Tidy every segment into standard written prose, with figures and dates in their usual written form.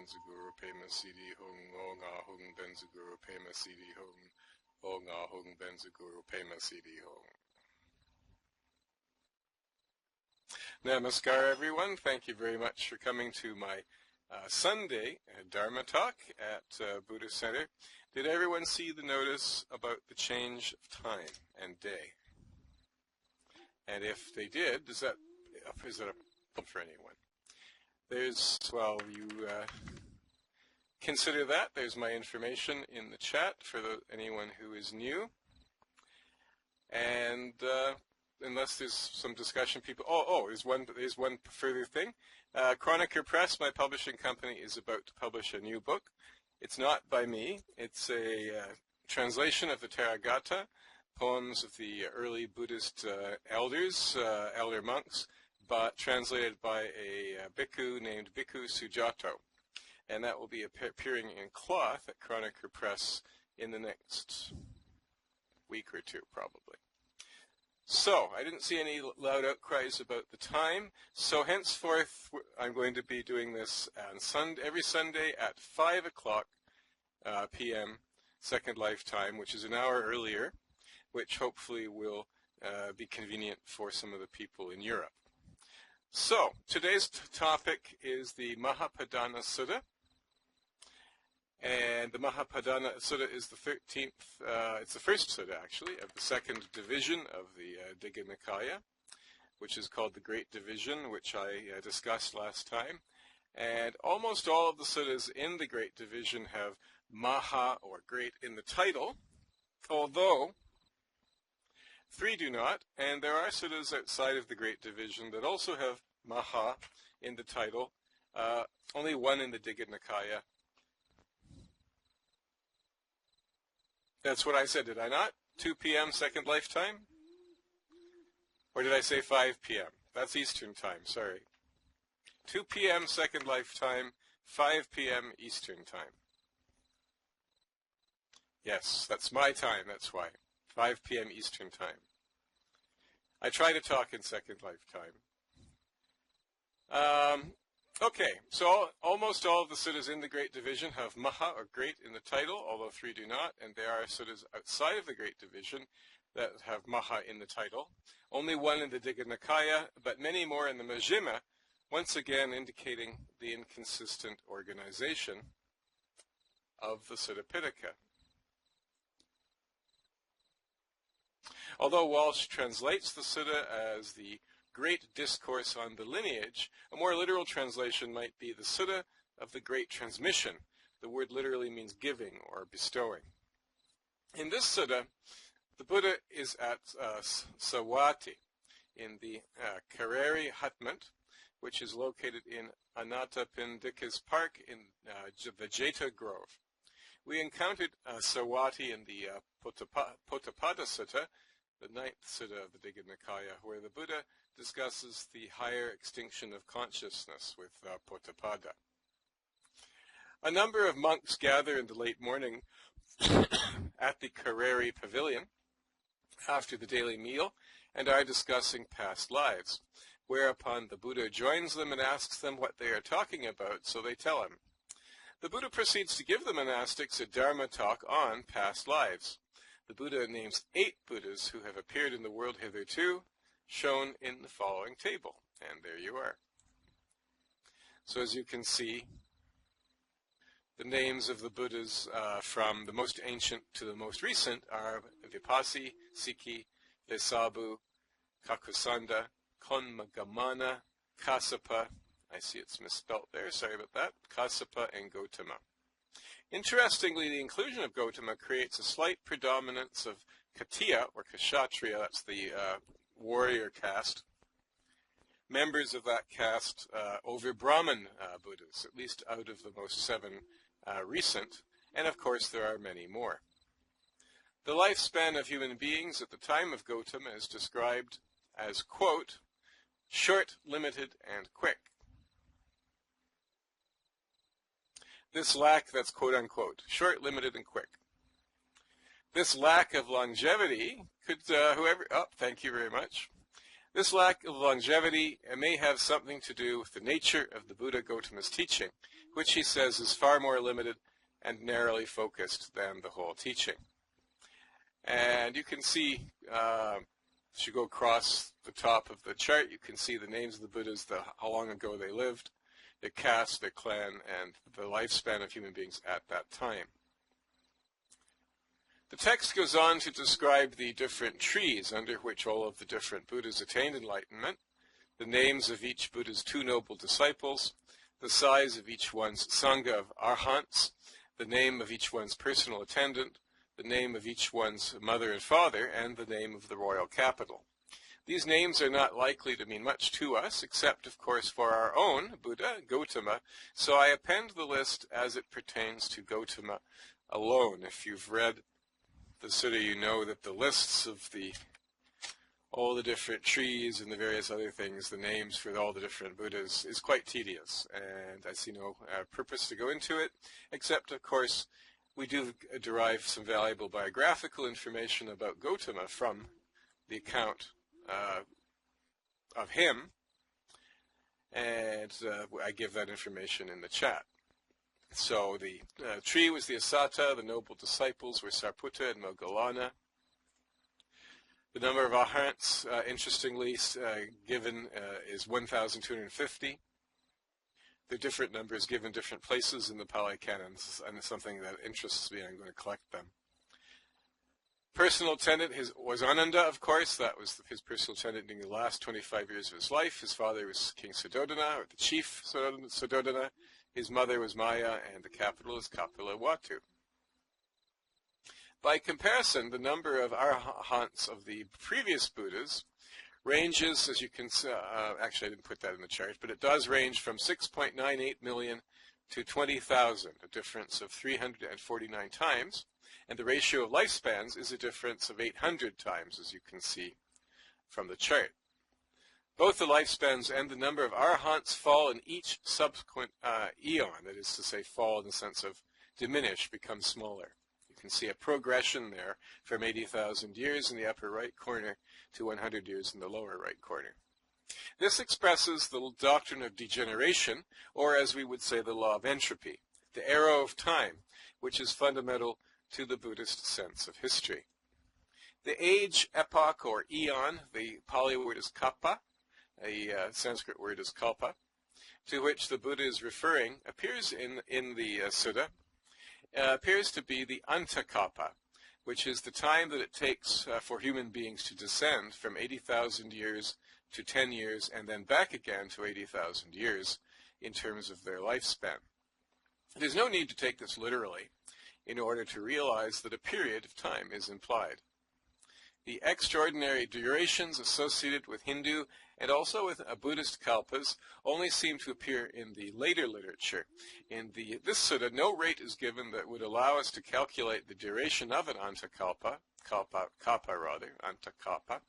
Benzaguru Pema Siddhi Hung O Nga Hung Benzaguru Pema Siddhi Hung O Nga Hung Benzaguru Pema Siddhi Hung. Namaskar, everyone. Thank you very much for coming to my Sunday Dharma talk at Buddha Center. Did everyone see the notice about the change of time and day? And if they did, is that a problem for anyone? You consider that. There's my information in the chat for anyone who is new. And unless there's some discussion, people. There's one further thing. Chronicle Press, my publishing company, is about to publish a new book. It's not by me. It's a translation of the Therigatha, poems of the early Buddhist elders, elder monks, but translated by a bhikkhu named Bhikkhu Sujato. And that will be appearing in cloth at Chronicle Press in the next week or two, probably. So, I didn't see any loud outcries about the time, so henceforth I'm going to be doing this on every Sunday at 5 o'clock p.m. Second Lifetime, which is an hour earlier, which hopefully will be convenient for some of the people in Europe. So, today's topic is the Mahapadana Sutta. And the Mahapadana Sutta is the 13th, it's the first sutta actually, of the second division of the Digha Nikaya, which is called the Great Division, which I discussed last time. And almost all of the suttas in the Great Division have Maha, or great, in the title, although 3 do not, and there are suttas outside of the Great Division that also have Maha in the title, only one in the Digha Nikaya. That's what I said, did I not? 2 p.m. Second Lifetime? Or did I say 5 p.m.? That's Eastern Time, sorry. 2 p.m. Second Lifetime, 5 p.m. Eastern Time. Yes, that's my time, that's why. 5 p.m. Eastern Time. I try to talk in Second Lifetime. Okay, so almost all of the suttas in the Great Division have Maha, or great, in the title, although 3 do not, and there are suttas outside of the Great Division that have Maha in the title. Only one in the Digha Nikaya, but many more in the Majjhima, once again indicating the inconsistent organization of the Sutta Pitaka. Although Walsh translates the sutta as the Great Discourse on the Lineage, a more literal translation might be the Sutta of the Great Transmission. The word literally means giving or bestowing. In this sutta, the Buddha is at Sawati in the Kareri Hutment, which is located in Anathapindika's Park in the Jeta Grove. We encountered Sawati in the Potapada Sutta, the 9th sutta of the Digha Nikaya, where the Buddha discusses the higher extinction of consciousness with Potapada. A number of monks gather in the late morning at the Kareri Pavilion after the daily meal and are discussing past lives, whereupon the Buddha joins them and asks them what they are talking about, so they tell him. The Buddha proceeds to give the monastics a Dharma talk on past lives. The Buddha names 8 Buddhas who have appeared in the world hitherto, shown in the following table. And there you are. So as you can see, the names of the Buddhas from the most ancient to the most recent are Vipassi, Sikhi, Vesabu, Kakusanda, Konmagamana, Kassapa, I see it's misspelt there, sorry about that, Kassapa and Gautama. Interestingly, the inclusion of Gautama creates a slight predominance of Katiya, or Kshatriya, that's the warrior caste, members of that caste over Brahman Buddhas, at least out of the most 7 recent, and of course there are many more. The lifespan of human beings at the time of Gautama is described as, quote, short, limited, and quick. This lack, that's quote unquote, short, limited, and quick. This lack of longevity could, thank you very much. This lack of longevity may have something to do with the nature of the Buddha Gautama's teaching, which he says is far more limited and narrowly focused than the whole teaching. And you can see, as you go across the top of the chart, you can see the names of the Buddhas, how long ago they lived, their caste, their clan, and the lifespan of human beings at that time. The text goes on to describe the different trees under which all of the different Buddhas attained enlightenment, the names of each Buddha's 2 noble disciples, the size of each one's Sangha of Arhants, the name of each one's personal attendant, the name of each one's mother and father, and the name of the royal capital. These names are not likely to mean much to us, except, of course, for our own Buddha, Gautama, so I append the list as it pertains to Gautama alone. If you've read the Sutta, you know that the lists of all the different trees and the various other things, the names for all the different Buddhas, is quite tedious, and I see no purpose to go into it, except, of course, we do derive some valuable biographical information about Gautama from the account of him, and I give that information in the chat. So the tree was the Asata, the noble disciples were Sariputta and Moggallana. The number of Arhants, interestingly given, is 1,250. There are different numbers given different places in the Pali Canons, and it's something that interests me, and I'm going to collect them. Personal attendant was Ananda, of course. That was his personal attendant during the last 25 years of his life. His father was King Suddhodana, or the chief Suddhodana. His mother was Maya, and the capital is Kapilavatthu. By comparison, the number of Arhants of the previous Buddhas ranges, as you can see, actually I didn't put that in the chart, but it does range from 6.98 million to 20,000, a difference of 349 times, and the ratio of lifespans is a difference of 800 times, as you can see from the chart. Both the lifespans and the number of Arhants fall in each subsequent eon, that is to say, fall in the sense of diminish, become smaller. You can see a progression there from 80,000 years in the upper right corner to 100 years in the lower right corner. This expresses the doctrine of degeneration, or as we would say, the law of entropy, the arrow of time, which is fundamental to the Buddhist sense of history. The age, epoch, or eon, the Pali word is kappa, a Sanskrit word is kalpa, to which the Buddha is referring, appears in the Sutta, appears to be the antakapa, which is the time that it takes for human beings to descend from 80,000 years to 10 years and then back again to 80,000 years in terms of their lifespan. There's no need to take this literally in order to realize that a period of time is implied. The extraordinary durations associated with Hindu and also with Buddhist kalpas only seem to appear in the later literature. In this sutta, no rate is given that would allow us to calculate the duration of an antakapa, antakapa.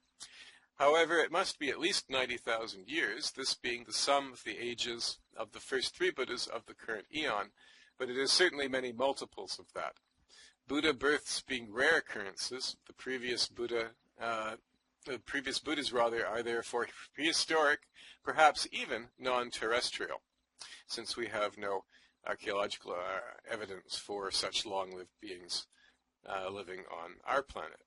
However, it must be at least 90,000 years, this being the sum of the ages of the first 3 Buddhas of the current eon, but it is certainly many multiples of that. Buddha births being rare occurrences, the previous Buddhas are therefore prehistoric, perhaps even non-terrestrial, since we have no archaeological evidence for such long-lived beings living on our planet.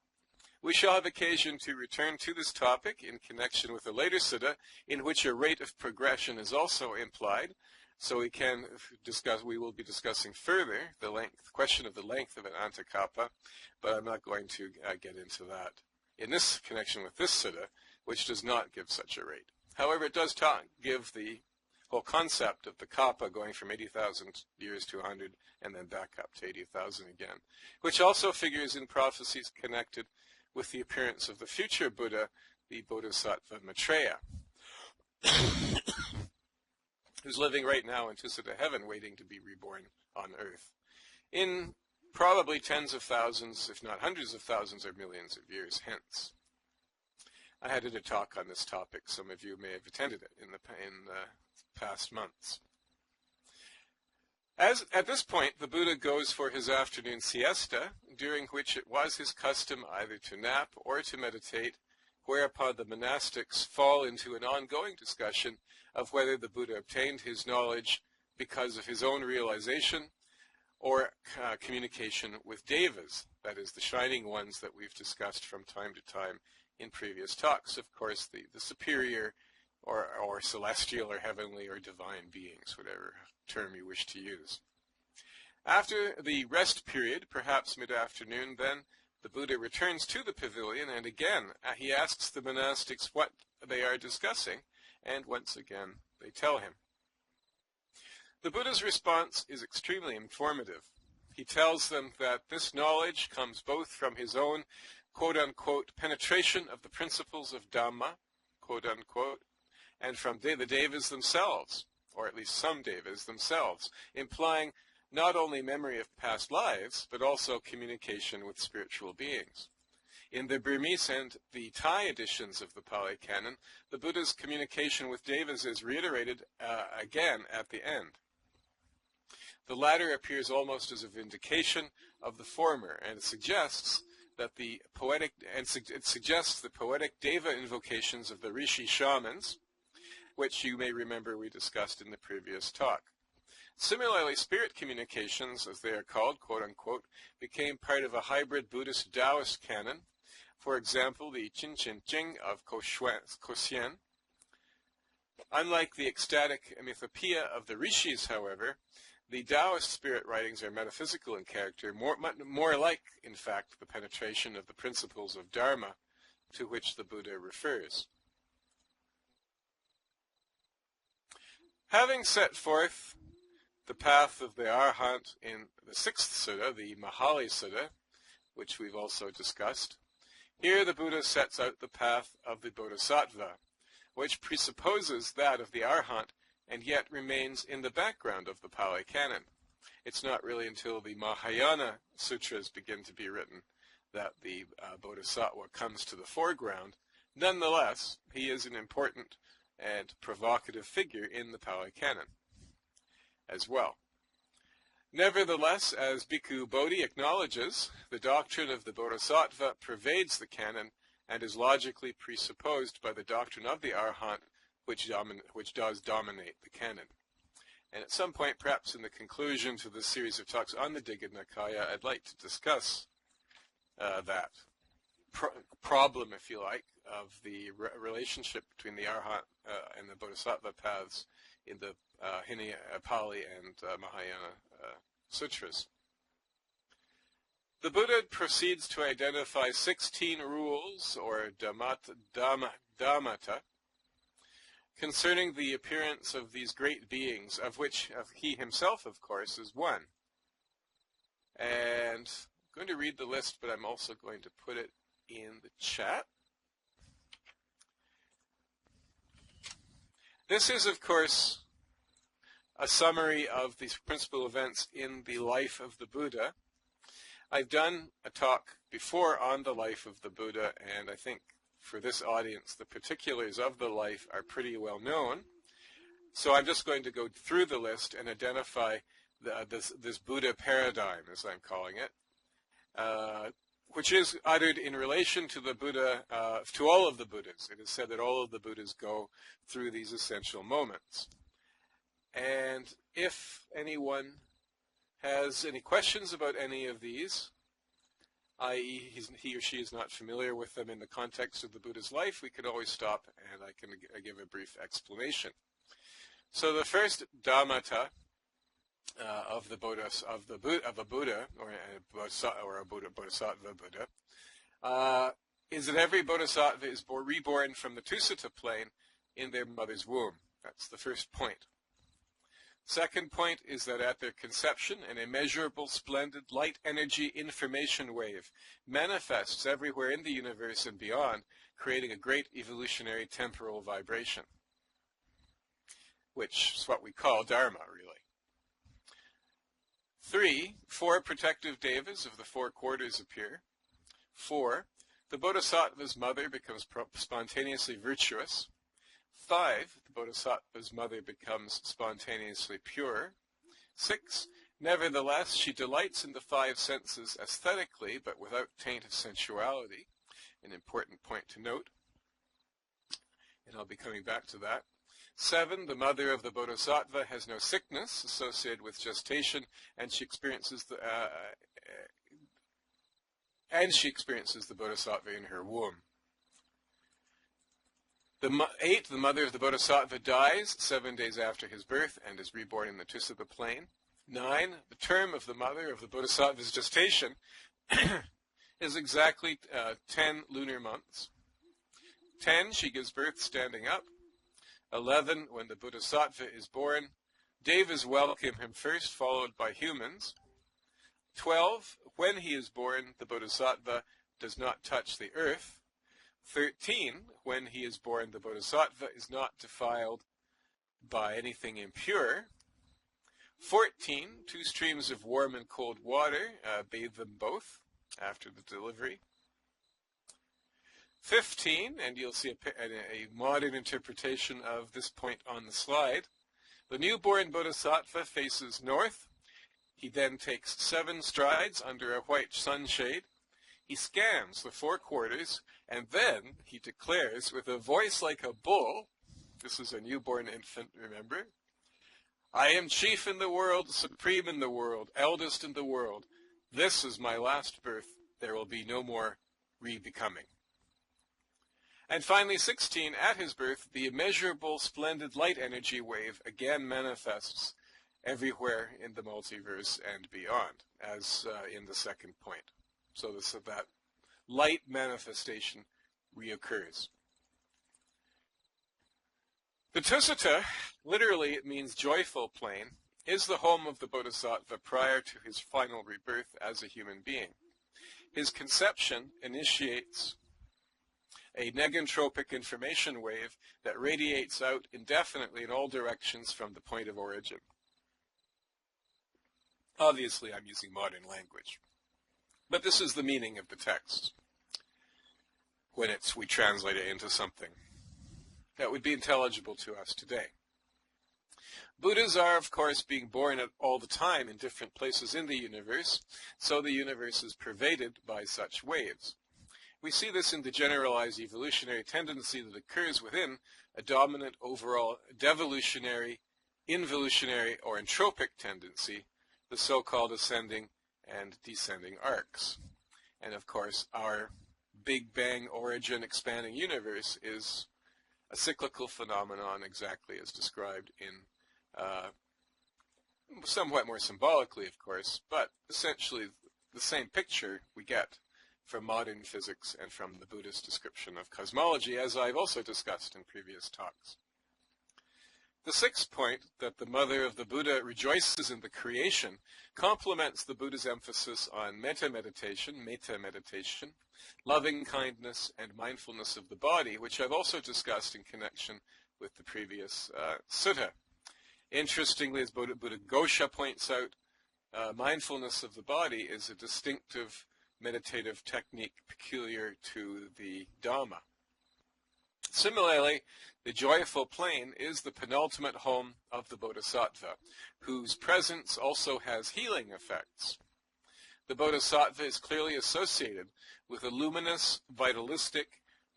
We shall have occasion to return to this topic in connection with a later sutta in which a rate of progression is also implied. So we will be discussing further the question of the length of an antakapa, but I'm not going to get into that in this connection with this sutta, which does not give such a rate. However, it does give the whole concept of the kappa going from 80,000 years to 100 and then back up to 80,000 again, which also figures in prophecies connected with the appearance of the future Buddha, the Bodhisattva Maitreya, who's living right now in Tseten heaven, waiting to be reborn on earth, in probably tens of thousands, if not hundreds of thousands or millions of years hence. I had a talk on this topic. Some of you may have attended it in the past months. At this point, the Buddha goes for his afternoon siesta, during which it was his custom either to nap or to meditate whereupon the monastics fall into an ongoing discussion of whether the Buddha obtained his knowledge because of his own realization or communication with devas, that is, the shining ones that we've discussed from time to time in previous talks. Of course, the superior or celestial or heavenly or divine beings, whatever term you wish to use. After the rest period, perhaps mid-afternoon, then the Buddha returns to the pavilion, and again he asks the monastics what they are discussing, and once again they tell him. The Buddha's response is extremely informative. He tells them that this knowledge comes both from his own, quote-unquote, penetration of the principles of Dhamma, quote-unquote, and from the devas themselves, or at least some devas themselves, implying not only memory of past lives, but also communication with spiritual beings. In the Burmese and the Thai editions of the Pali Canon, the Buddha's communication with devas is reiterated again at the end. The latter appears almost as a vindication of the former, and it suggests the poetic deva invocations of the Rishi shamans, which you may remember we discussed in the previous talk. Similarly, spirit communications, as they are called, quote-unquote, became part of a hybrid Buddhist Taoist canon. For example, the Chin Chin Ching of Kosien. Unlike the ecstatic mythopoeia of the Rishis, however, the Taoist spirit writings are metaphysical in character, more like, in fact, the penetration of the principles of Dharma to which the Buddha refers. Having set forth the path of the Arhat in the 6th Sutta, the Mahali Sutta, which we've also discussed, here the Buddha sets out the path of the Bodhisattva, which presupposes that of the Arhat and yet remains in the background of the Pali Canon. It's not really until the Mahayana sutras begin to be written that the Bodhisattva comes to the foreground. Nonetheless, he is an important and provocative figure in the Pali Canon as well. Nevertheless, as Bhikkhu Bodhi acknowledges, the doctrine of the Bodhisattva pervades the canon and is logically presupposed by the doctrine of the Arhat, which does dominate the canon. And at some point, perhaps in the conclusion to this series of talks on the Digha Nikaya, I'd like to discuss that problem, if you like, of the relationship between the Arhat and the Bodhisattva paths in the Pali and Mahayana sutras. The Buddha proceeds to identify 16 rules, or dhammata, concerning the appearance of these great beings, of which he himself, of course, is one. And I'm going to read the list, but I'm also going to put it in the chat. This is, of course, a summary of these principal events in the life of the Buddha. I've done a talk before on the life of the Buddha, and I think for this audience, the particulars of the life are pretty well known. So I'm just going to go through the list and identify this Buddha paradigm, as I'm calling it, which is uttered in relation to the Buddha, to all of the Buddhas. It is said that all of the Buddhas go through these essential moments. And if anyone has any questions about any of these, i.e. he or she is not familiar with them in the context of the Buddha's life, we could always stop and I can give a brief explanation. So the first dhammata of a Buddha or a Bodhisattva Buddha is that every Bodhisattva is reborn from the Tusita plane in their mother's womb. That's the first point. Second point is that at their conception, an immeasurable, splendid light energy information wave manifests everywhere in the universe and beyond, creating a great evolutionary temporal vibration, which is what we call Dharma, really. 3, 4 protective devas of the 4 quarters appear. 4, the Bodhisattva's mother becomes spontaneously virtuous. 5, the Bodhisattva's mother becomes spontaneously pure. 6, nevertheless, she delights in the 5 senses aesthetically, but without taint of sensuality, an important point to note. and I'll be coming back to that. 7, the mother of the Bodhisattva has no sickness associated with gestation, and she experiences the Bodhisattva in her womb. 8, the mother of the Bodhisattva dies 7 days after his birth and is reborn in the Tusita plain. 9, the term of the mother of the Bodhisattva's gestation is exactly 10 lunar months. 10, she gives birth standing up. 11, when the Bodhisattva is born, devas welcome him first, followed by humans. 12, when he is born, the Bodhisattva does not touch the earth. 13, when he is born, the Bodhisattva is not defiled by anything impure. 14, 2 streams of warm and cold water bathe them both after the delivery. 15, and you'll see a modern interpretation of this point on the slide. The newborn Bodhisattva faces north. He then takes 7 strides under a white sunshade. He scans the 4 quarters, and then he declares with a voice like a bull, this is a newborn infant, remember, I am chief in the world, supreme in the world, eldest in the world. This is my last birth. There will be no more re-becoming. And finally, 16, at his birth, the immeasurable, splendid light energy wave again manifests everywhere in the multiverse and beyond, as in the second point. So that light manifestation reoccurs. The Tusita, literally it means joyful plain, is the home of the Bodhisattva prior to his final rebirth as a human being. His conception initiates a negentropic information wave that radiates out indefinitely in all directions from the point of origin. Obviously, I'm using modern language, but this is the meaning of the text when we translate it into something that would be intelligible to us today. Buddhas are, of course, being born all the time in different places in the universe, so the universe is pervaded by such waves. We see this in the generalized evolutionary tendency that occurs within a dominant overall devolutionary, involutionary, or entropic tendency, the so-called ascending and descending arcs. And of course, our Big Bang origin expanding universe is a cyclical phenomenon exactly as described in somewhat more symbolically, of course, but essentially the same picture we get from modern physics and from the Buddhist description of cosmology, as I've also discussed in previous talks. The 6th point, that the mother of the Buddha rejoices in the creation, complements the Buddha's emphasis on metta-meditation, loving kindness, and mindfulness of the body, which I've also discussed in connection with the previous sutta. Interestingly, as Buddha Ghosha points out, mindfulness of the body is a distinctive meditative technique peculiar to the Dhamma. Similarly, the joyful plain is the penultimate home of the Bodhisattva, whose presence also has healing effects. The Bodhisattva is clearly associated with a luminous, vitalistic,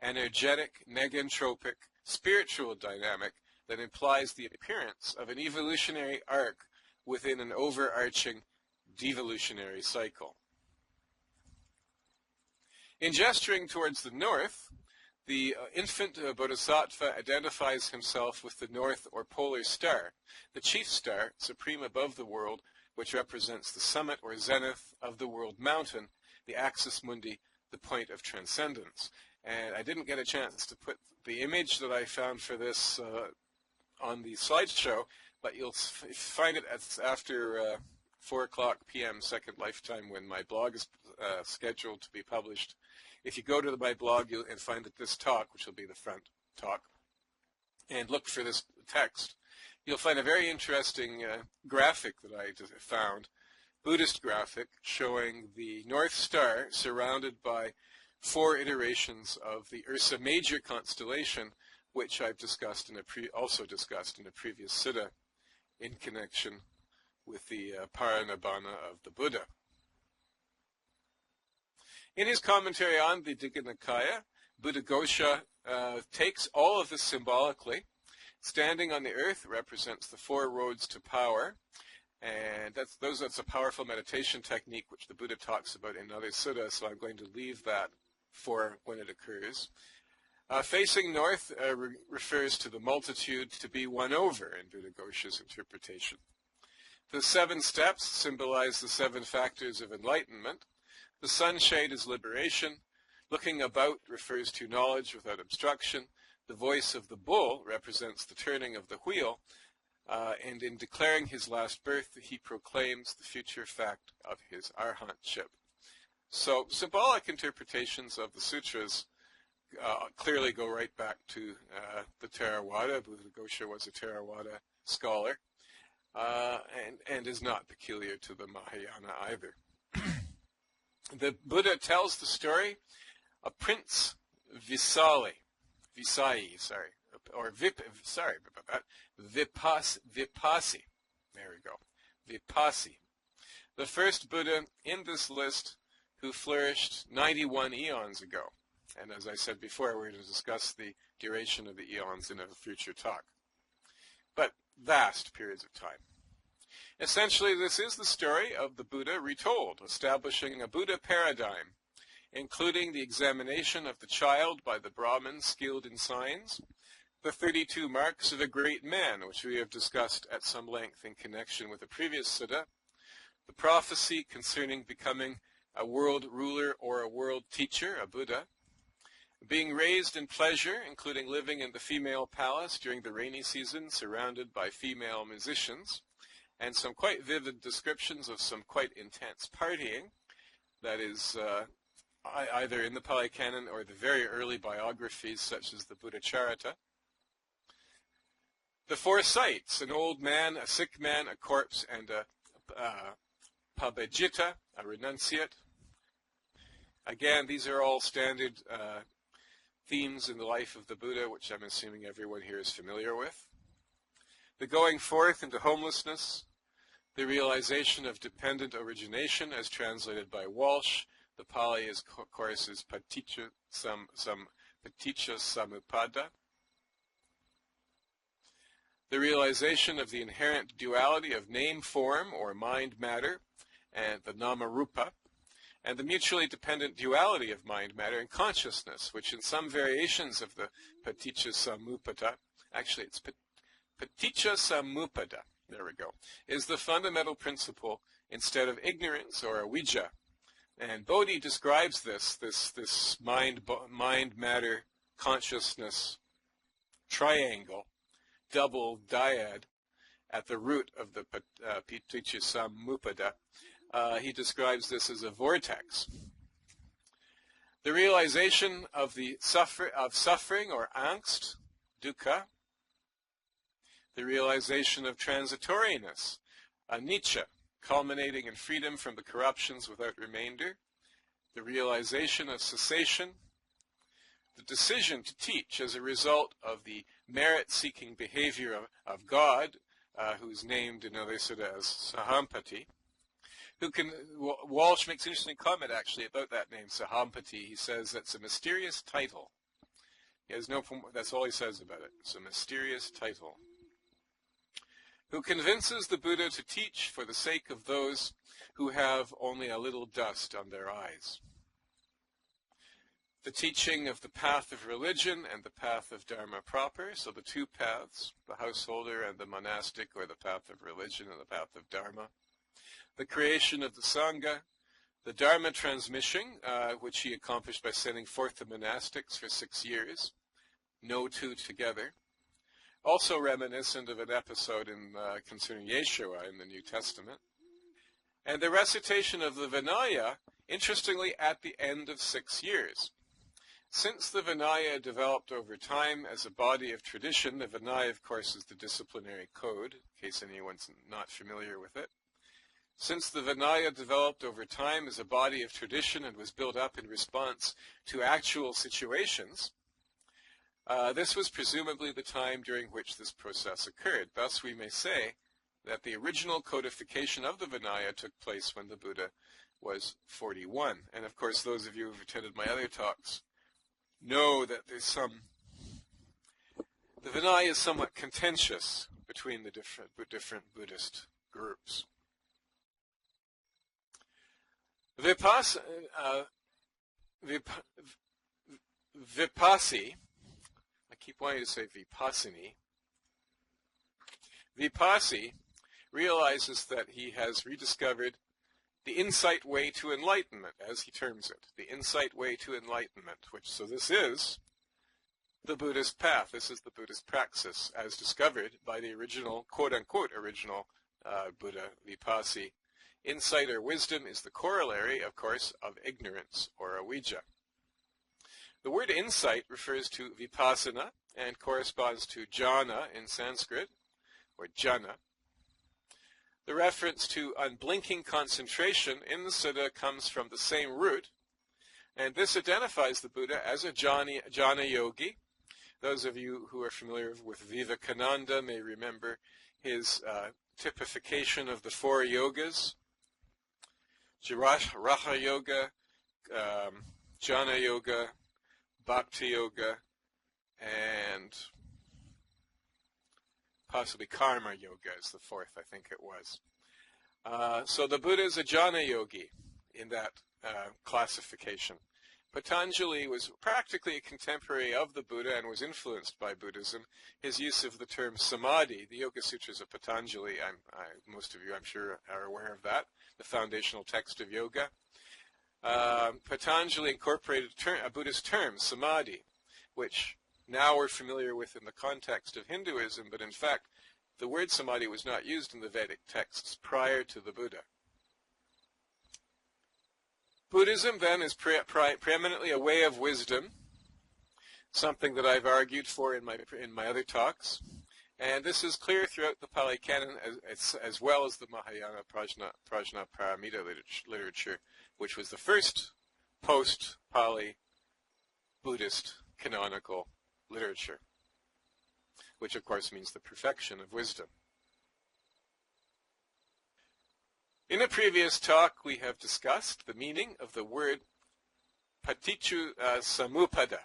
energetic, negentropic, spiritual dynamic that implies the appearance of an evolutionary arc within an overarching devolutionary cycle. In gesturing towards the north, the infant Bodhisattva identifies himself with the north or polar star, the chief star, supreme above the world, which represents the summit or zenith of the world mountain, the axis mundi, the point of transcendence. And I didn't get a chance to put the image that I found for this on the slideshow, but you'll find it after 4 o'clock p.m. Second Lifetime when my blog is scheduled to be published. If you go to my blog and find that this talk, which will be the front talk, and look for this text, you'll find a very interesting graphic that I found, Buddhist graphic, showing the North Star surrounded by 4 iterations of the Ursa Major constellation, which I've discussed also discussed in a previous sutta in connection with the Parinibbana of the Buddha. In his commentary on the Digha Nikaya, Buddhaghosa takes all of this symbolically. Standing on the earth represents the 4 roads to power, and that's a powerful meditation technique which the Buddha talks about in other suttas, so I'm going to leave that for when it occurs. Facing north refers to the multitude to be won over in Buddhaghosa's interpretation. The 7 steps symbolize the 7 factors of enlightenment. The sunshade is liberation. Looking about refers to knowledge without obstruction. The voice of the bull represents the turning of the wheel, and in declaring his last birth, he proclaims the future fact of his arhatship. So symbolic interpretations of the sutras clearly go right back to the Theravada. Buddhaghosa was a Theravada scholar, and is not peculiar to the Mahayana either. The Buddha tells the story of Prince Vipassi, there we go, Vipassi, the first Buddha in this list who flourished 91 eons ago. And as I said before, we're going to discuss the duration of the eons in a future talk. But vast periods of time. Essentially, this is the story of the Buddha retold, establishing a Buddha paradigm, including the examination of the child by the Brahmins skilled in signs, the 32 marks of a great man, which we have discussed at some length in connection with the previous sutta, the prophecy concerning becoming a world ruler or a world teacher, a Buddha, being raised in pleasure, including living in the female palace during the rainy season, surrounded by female musicians, and some quite vivid descriptions of some quite intense partying, that is either in the Pali Canon or the very early biographies such as the Buddha Charita. The 4 sights, an old man, a sick man, a corpse, and a pabajita, a renunciate. Again, these are all standard themes in the life of the Buddha, which I'm assuming everyone here is familiar with. The going forth into homelessness, the realization of dependent origination as translated by Walsh. The Pali, of course, is paticca samuppada. The realization of the inherent duality of name-form or mind-matter and the nama-rupa, and the mutually dependent duality of mind-matter and consciousness, which in some variations of the paticca samuppada, actually it's paticca samuppada, there we go, is the fundamental principle instead of ignorance or avijja. And Bodhi describes this mind-matter consciousness triangle, double dyad, at the root of the paticca samuppada. He describes this as a vortex. The realization of suffering or angst, dukkha. The realization of transitoriness, anicca, culminating in freedom from the corruptions without remainder. The realization of cessation. The decision to teach as a result of the merit-seeking behavior of God, who is named in other sutta as Sahampati. Walsh makes an interesting comment actually about that name, Sahampati. He says that's a mysterious title. He has that's all he says about it. It's a mysterious title. Who convinces the Buddha to teach for the sake of those who have only a little dust on their eyes. The teaching of the path of religion and the path of Dharma proper, so the 2 paths, the householder and the monastic, or the path of religion and the path of Dharma. The creation of the Sangha, the Dharma transmission, which he accomplished by sending forth the monastics for 6 years, no 2 together. Also reminiscent of an episode concerning Yeshua in the New Testament. And the recitation of the Vinaya, interestingly, at the end of 6 years. Since the Vinaya developed over time as a body of tradition, the Vinaya, of course, is the disciplinary code, in case anyone's not familiar with it. Since the Vinaya developed over time as a body of tradition and was built up in response to actual situations, this was presumably the time during which this process occurred. Thus, we may say that the original codification of the Vinaya took place when the Buddha was 41. And of course, those of you who have attended my other talks know that there's the Vinaya is somewhat contentious between the different Buddhist groups. Vipassi, I keep wanting to say Vipassini. Vipassi realizes that he has rediscovered the insight way to enlightenment, as he terms it, the insight way to enlightenment, so this is the Buddhist path. This is the Buddhist praxis as discovered by the original, quote-unquote, original Buddha, Vipassi. Insight or wisdom is the corollary, of course, of ignorance or avijja. The word insight refers to vipassana and corresponds to jhana in Sanskrit, or jhana. The reference to unblinking concentration in the Sutta comes from the same root, and this identifies the Buddha as a jhana yogi. Those of you who are familiar with Vivekananda may remember his typification of the four yogas: Raha Yoga, Jhana Yoga, Bhakti Yoga, and possibly Karma Yoga is the fourth, I think it was. So the Buddha is a Jhana Yogi in that classification. Patanjali was practically a contemporary of the Buddha and was influenced by Buddhism. His use of the term samadhi, the Yoga Sutras of Patanjali, most of you I'm sure are aware of that, the foundational text of yoga. Patanjali incorporated a Buddhist term, samadhi, which now we're familiar with in the context of Hinduism, but in fact the word samadhi was not used in the Vedic texts prior to the Buddha. Buddhism, then, is preeminently a way of wisdom, something that I've argued for in my other talks, and this is clear throughout the Pali Canon as well as the Mahayana Prajna Paramita literature, which was the first post-Pali Buddhist canonical literature, which of course means the perfection of wisdom. In a previous talk, we have discussed the meaning of the word paticca samuppada,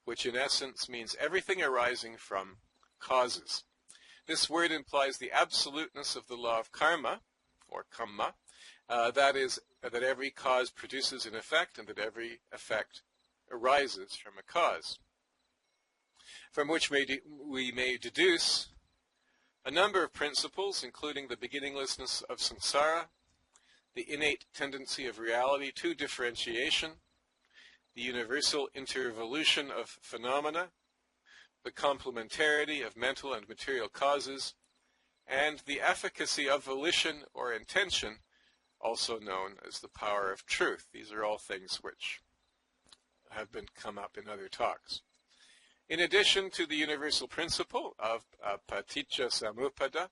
which in essence means everything arising from causes. This word implies the absoluteness of the law of karma, or kamma, that is, that every cause produces an effect and that every effect arises from a cause, from which we may deduce a number of principles, including the beginninglessness of samsara, the innate tendency of reality to differentiation, the universal intervolution of phenomena, the complementarity of mental and material causes, and the efficacy of volition or intention, also known as the power of truth. These are all things which have come up in other talks. In addition to the universal principle of paticca samuppada,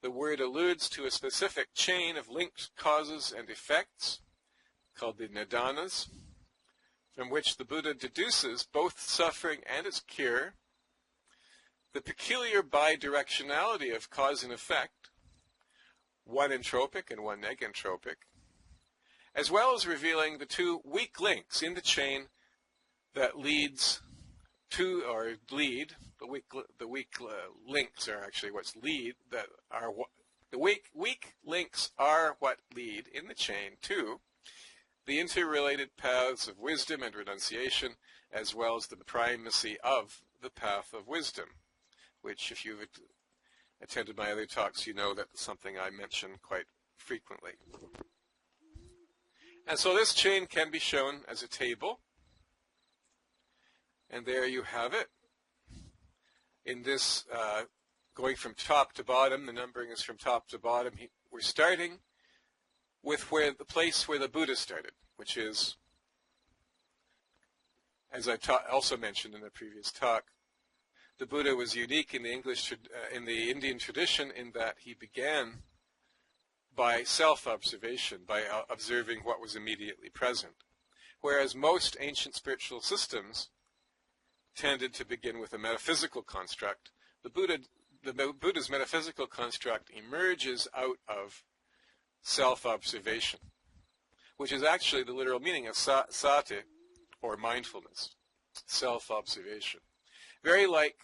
the word alludes to a specific chain of linked causes and effects, called the nidanas, from which the Buddha deduces both suffering and its cure, the peculiar bidirectionality of cause and effect, one entropic and one negentropic, as well as revealing the two weak links in the chain that leads to, or lead, the weak links are actually what's lead, the weak links are what lead in the chain to the interrelated paths of wisdom and renunciation, as well as the primacy of the path of wisdom, which, if you've attended my other talks, you know that's something I mention quite frequently. And so this chain can be shown as a table, and there you have it. In this, going from top to bottom, the numbering is from top to bottom. We're starting with the place where the Buddha started, which is, as I also mentioned in a previous talk, the Buddha was unique in the Indian tradition in that he began by self-observation, by observing what was immediately present, whereas most ancient spiritual systems tended to begin with a metaphysical construct. The Buddha's metaphysical construct emerges out of self-observation. which is actually the literal meaning of sati, or mindfulness, self-observation. Very like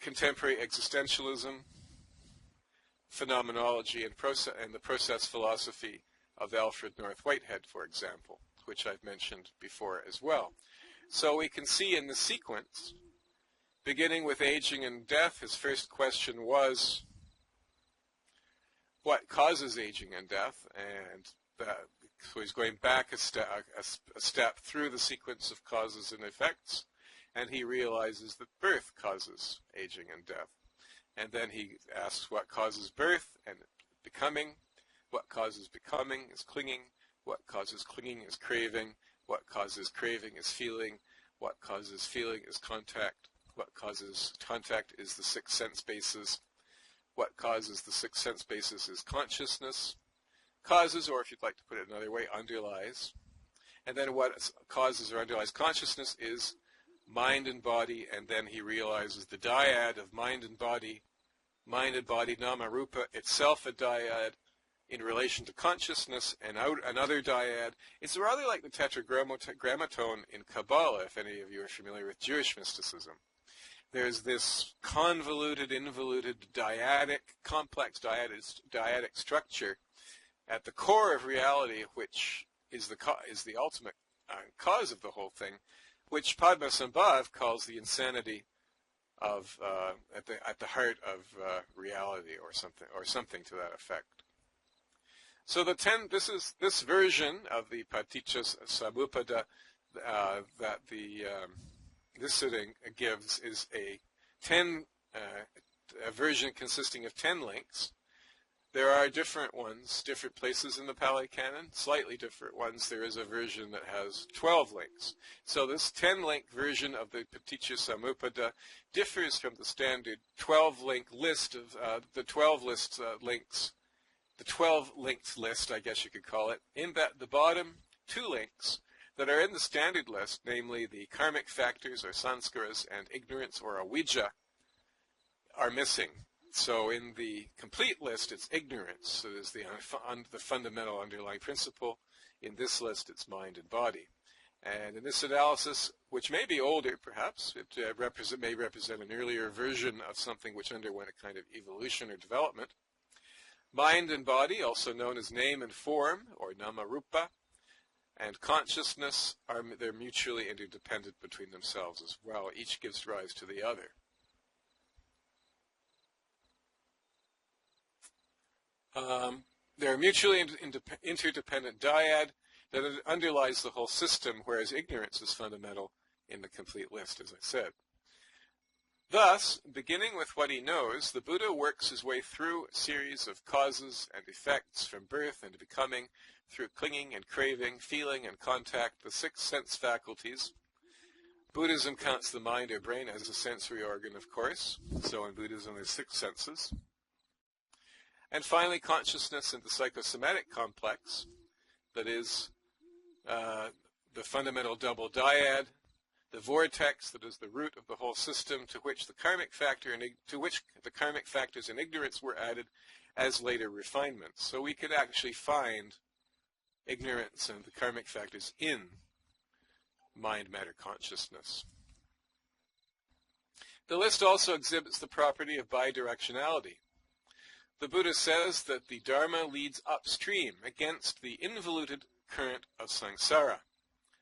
contemporary existentialism, phenomenology, and the process philosophy of Alfred North Whitehead, for example, which I've mentioned before as well. So we can see in the sequence, beginning with aging and death, his first question was, what causes aging and death? And so he's going back a step through the sequence of causes and effects, and he realizes that birth causes aging and death. And then he asks what causes birth and becoming, what causes becoming is clinging, what causes clinging is craving, what causes craving is feeling, what causes feeling is contact, what causes contact is the six sense bases, what causes the six sense bases is consciousness, causes, or if you'd like to put it another way, underlies, and then what causes or underlies consciousness is mind and body, and then he realizes the dyad of mind and body, nama rupa, itself a dyad in relation to consciousness, and another dyad. It's rather like the tetragrammaton in Kabbalah, if any of you are familiar with Jewish mysticism. There's this convoluted, involuted, dyadic, complex dyadic structure at the core of reality, which is the ultimate cause of the whole thing, which Padmasambhav calls the insanity of at the heart of reality, or something to that effect. So this version of the Paticca Samuppada that this sitting gives is a version consisting of 10 links. There are different ones, different places in the Pali Canon, slightly different ones. There is a version that has 12 links. So this 10-link version of the Paticca Samuppada differs from the standard 12-link list of the 12-linked list, I guess you could call it, in that the bottom 2 links that are in the standard list, namely the karmic factors or sanskaras and ignorance or avijja, are missing. So in the complete list, it's ignorance. So there's the fundamental underlying principle. In this list, it's mind and body. And in this analysis, which may be older, perhaps, it may represent an earlier version of something which underwent a kind of evolution or development. Mind and body, also known as name and form, or nama rupa, and consciousness, they're mutually interdependent between themselves as well. Each gives rise to the other. They're a mutually interdependent dyad that underlies the whole system, whereas ignorance is fundamental in the complete list, as I said. Thus, beginning with what he knows, the Buddha works his way through a series of causes and effects from birth and becoming, through clinging and craving, feeling and contact, the 6 sense faculties. Buddhism counts the mind or brain as a sensory organ, of course. So in Buddhism, there's 6 senses. And finally, consciousness and the psychosomatic complex, that is the fundamental double dyad, the vortex that is the root of the whole system, to which the karmic factors and ignorance were added as later refinements. So we could actually find ignorance and the karmic factors in mind-matter consciousness. The list also exhibits the property of bidirectionality. The Buddha says that the Dharma leads upstream against the involuted current of samsara,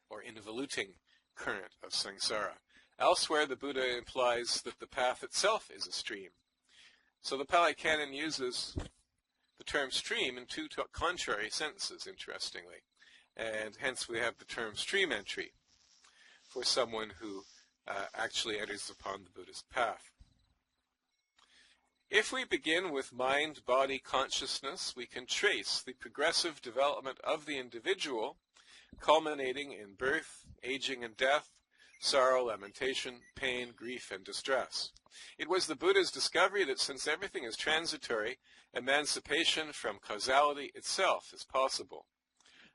or involuting current of samsara. Elsewhere, the Buddha implies that the path itself is a stream. So the Pali Canon uses the term stream in 2 contrary senses, interestingly, and hence we have the term stream entry for someone who actually enters upon the Buddhist path. If we begin with mind, body, consciousness, we can trace the progressive development of the individual, culminating in birth, aging and death, sorrow, lamentation, pain, grief, and distress. It was the Buddha's discovery that since everything is transitory, emancipation from causality itself is possible.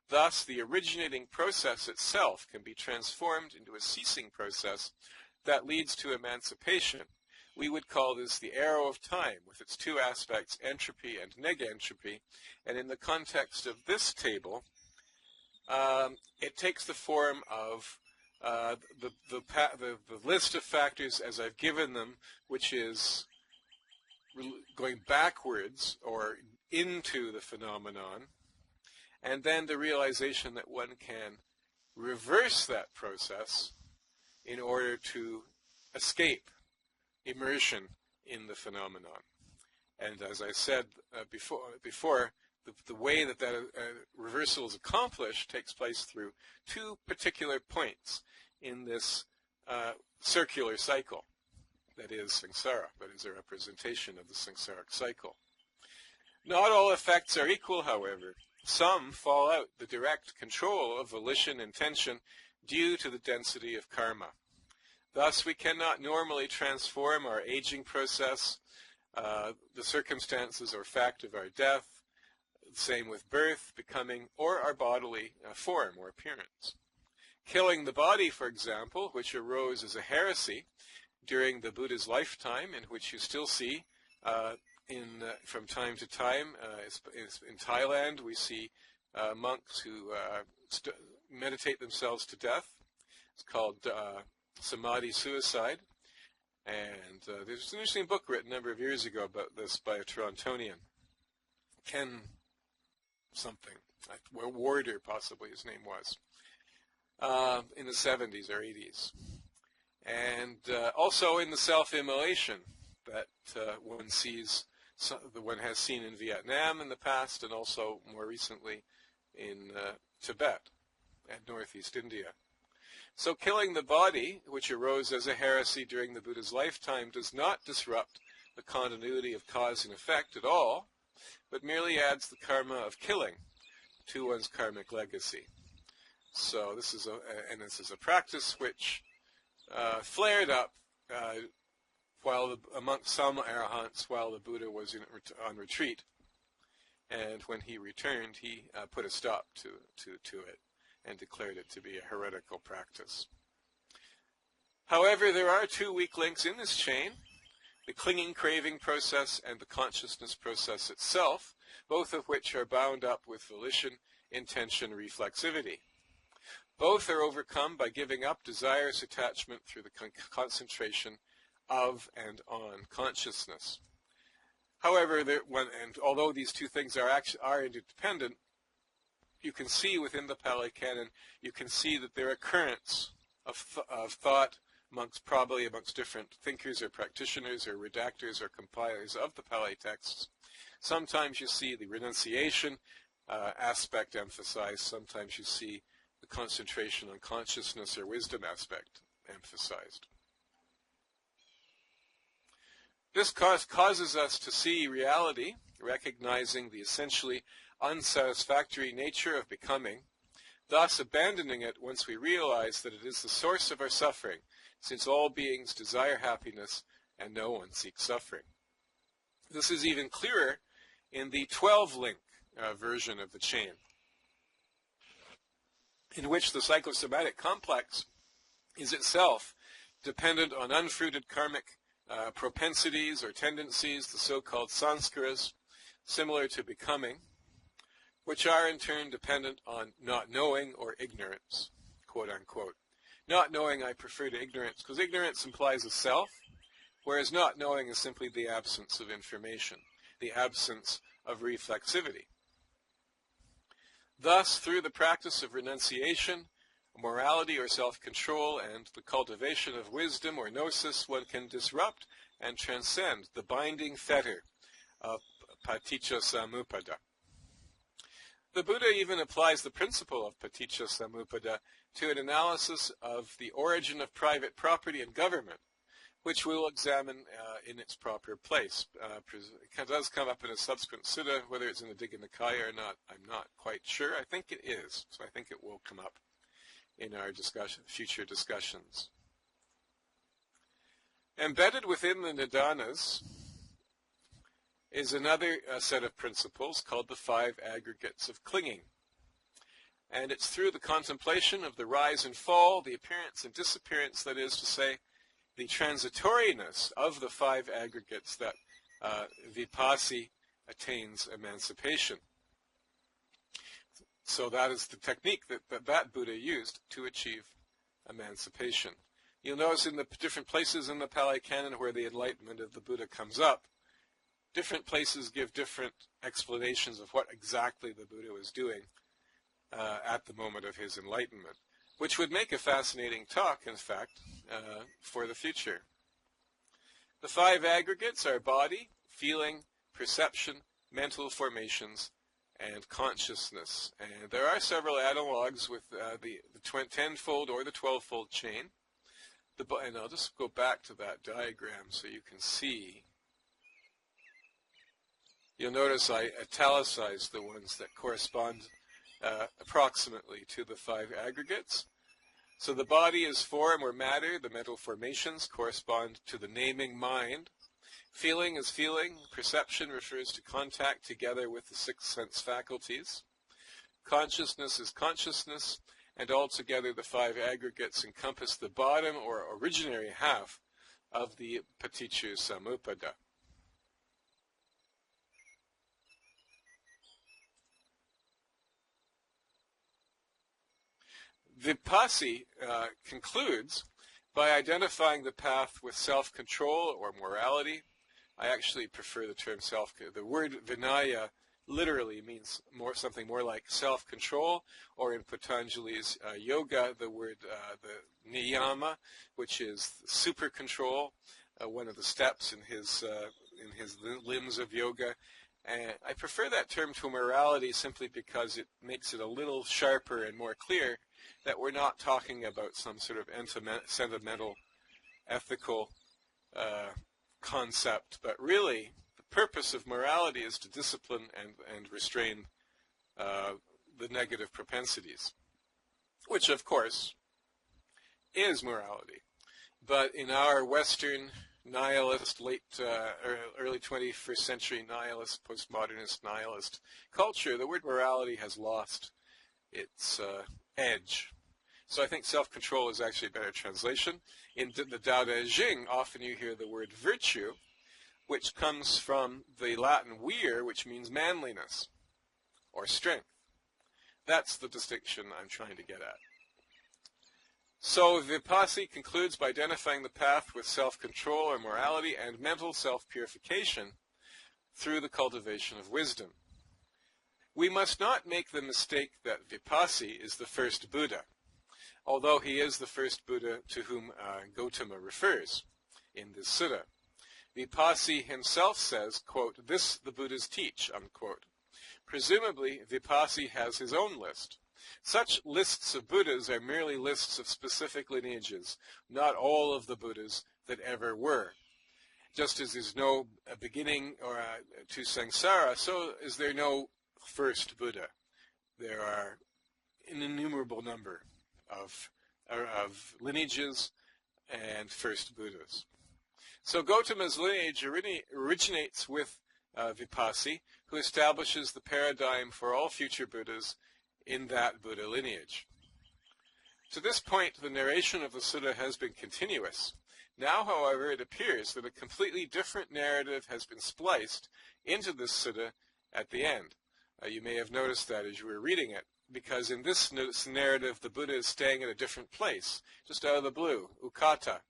Thus, the originating process itself can be transformed into a ceasing process that leads to emancipation, we would call this the arrow of time, with its two aspects, entropy and negentropy. And in the context of this table, it takes the form of the list of factors as I've given them, which is going backwards or into the phenomenon, and then the realization that one can reverse that process in order to escape immersion in the phenomenon. And as I said before, the way that reversal is accomplished takes place through two particular points in this circular cycle that is samsara, that is a representation of the samsaric cycle. Not all effects are equal, however. Some fall out the direct control of volition and intention due to the density of karma. Thus, we cannot normally transform our aging process, the circumstances or fact of our death, the same with birth, becoming, or our bodily form or appearance. Killing the body, for example, which arose as a heresy during the Buddha's lifetime, in which you still see from time to time, in Thailand, we see monks who meditate themselves to death. It's called samadhi suicide. And there's an interesting book written a number of years ago about this by a Torontonian, Ken something, Warder possibly his name was, in the 70s or 80s. And also in the self-immolation that one has seen in Vietnam in the past, and also more recently in Tibet and Northeast India. So killing the body, which arose as a heresy during the Buddha's lifetime, does not disrupt the continuity of cause and effect at all, but merely adds the karma of killing to one's karmic legacy. So this is a practice which flared up amongst some arahants while the Buddha was on retreat, and when he returned, he put a stop to it and declared it to be a heretical practice. However, there are two weak links in this chain, the clinging craving process and the consciousness process itself, both of which are bound up with volition, intention, reflexivity. Both are overcome by giving up desires attachment through the concentration of and on consciousness. However, although these two things are interdependent, you can see within the Pali Canon, you can see that there are currents of thought probably amongst different thinkers or practitioners or redactors or compilers of the Pali texts. Sometimes you see the renunciation aspect emphasized. Sometimes you see the concentration on consciousness or wisdom aspect emphasized. This causes us to see reality, recognizing the essentially unsatisfactory nature of becoming, thus abandoning it once we realize that it is the source of our suffering, since all beings desire happiness and no one seeks suffering. This is even clearer in the 12-link version of the chain, in which the psychosomatic complex is itself dependent on unfruited karmic propensities or tendencies, the so-called sanskaras, similar to becoming, which are in turn dependent on not knowing or ignorance, quote unquote. Not knowing I prefer to ignorance, because ignorance implies a self, whereas not knowing is simply the absence of information, the absence of reflexivity. Thus, through the practice of renunciation, morality or self-control, and the cultivation of wisdom or gnosis, one can disrupt and transcend the binding fetter of paticca samuppada. The Buddha even applies the principle of paticca samuppada to an analysis of the origin of private property and government, which we will examine in its proper place. It does come up in a subsequent sutta. Whether it's in the Digha Nikaya or not, I'm not quite sure. I think it is, so I think it will come up in our future discussions. Embedded within the Nidanas is another set of principles called the 5 aggregates of clinging. And it's through the contemplation of the rise and fall, the appearance and disappearance, that is to say, the transitoriness of the five aggregates that Vipassi attains emancipation. So that is the technique that Buddha used to achieve emancipation. You'll notice in the different places in the Pali Canon where the enlightenment of the Buddha comes up, different places give different explanations of what exactly the Buddha was doing at the moment of his enlightenment, which would make a fascinating talk, in fact, for the future. The five aggregates are body, feeling, perception, mental formations, and consciousness. And there are several analogs with the 10-fold or the 12-fold chain. And I'll just go back to that diagram so you can see. You'll notice I italicized the ones that correspond approximately to the five aggregates. So the body is form or matter. The mental formations correspond to the naming mind. Feeling is feeling. Perception refers to contact together with the six sense faculties. Consciousness is consciousness. And altogether the five aggregates encompass the bottom or originary half of the Paticca Samuppada. Vipassi concludes by identifying the path with self-control or morality. I actually prefer the term the word Vinaya literally means something more like self-control, or in Patanjali's yoga, the word the niyama, which is super control, one of the steps in his limbs of yoga. And I prefer that term to morality simply because it makes it a little sharper and more clear that we're not talking about some sort of sentimental, ethical concept, but really the purpose of morality is to discipline and restrain the negative propensities, which of course is morality. But in our Western nihilist, early 21st century nihilist, postmodernist nihilist culture, the word morality has lost its edge. So I think self-control is actually a better translation. In the Tao Te Ching, often you hear the word virtue, which comes from the Latin vir, which means manliness or strength. That's the distinction I'm trying to get at. So Vipassi concludes by identifying the path with self-control or morality and mental self-purification through the cultivation of wisdom. We must not make the mistake that Vipassi is the first Buddha, although he is the first Buddha to whom Gautama refers in this sutta. Vipassi himself says, quote, "This the Buddhas teach," unquote. Presumably, Vipassi has his own list. Such lists of Buddhas are merely lists of specific lineages, not all of the Buddhas that ever were. Just as there's no beginning to samsara, so is there no first Buddha. There are an innumerable number of lineages and first Buddhas. So Gautama's lineage originates with Vipassi, who establishes the paradigm for all future Buddhas in that Buddha lineage. To this point, the narration of the sutta has been continuous. Now, however, it appears that a completely different narrative has been spliced into this sutta at the end. You may have noticed that as you were reading it, because in this narrative, the Buddha is staying at a different place, just out of the blue, Ukata,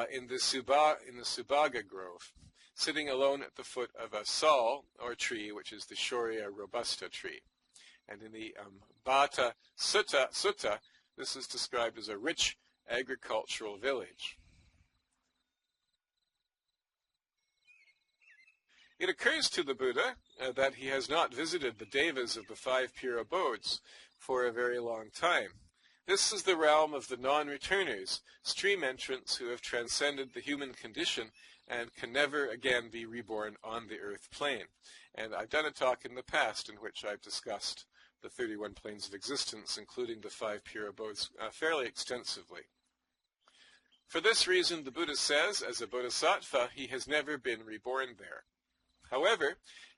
in the Subhaga Grove, sitting alone at the foot of a sal, or tree, which is the Shoria robusta tree. And in the Bhatta Sutta, this is described as a rich agricultural village. It occurs to the Buddha that he has not visited the devas of the five pure abodes for a very long time. This is the realm of the non-returners, stream entrants who have transcended the human condition and can never again be reborn on the earth plane. And I've done a talk in the past in which I've discussed the 31 planes of existence, including the five pure abodes, fairly extensively. For this reason, the Buddha says, as a bodhisattva, he has never been reborn there. However,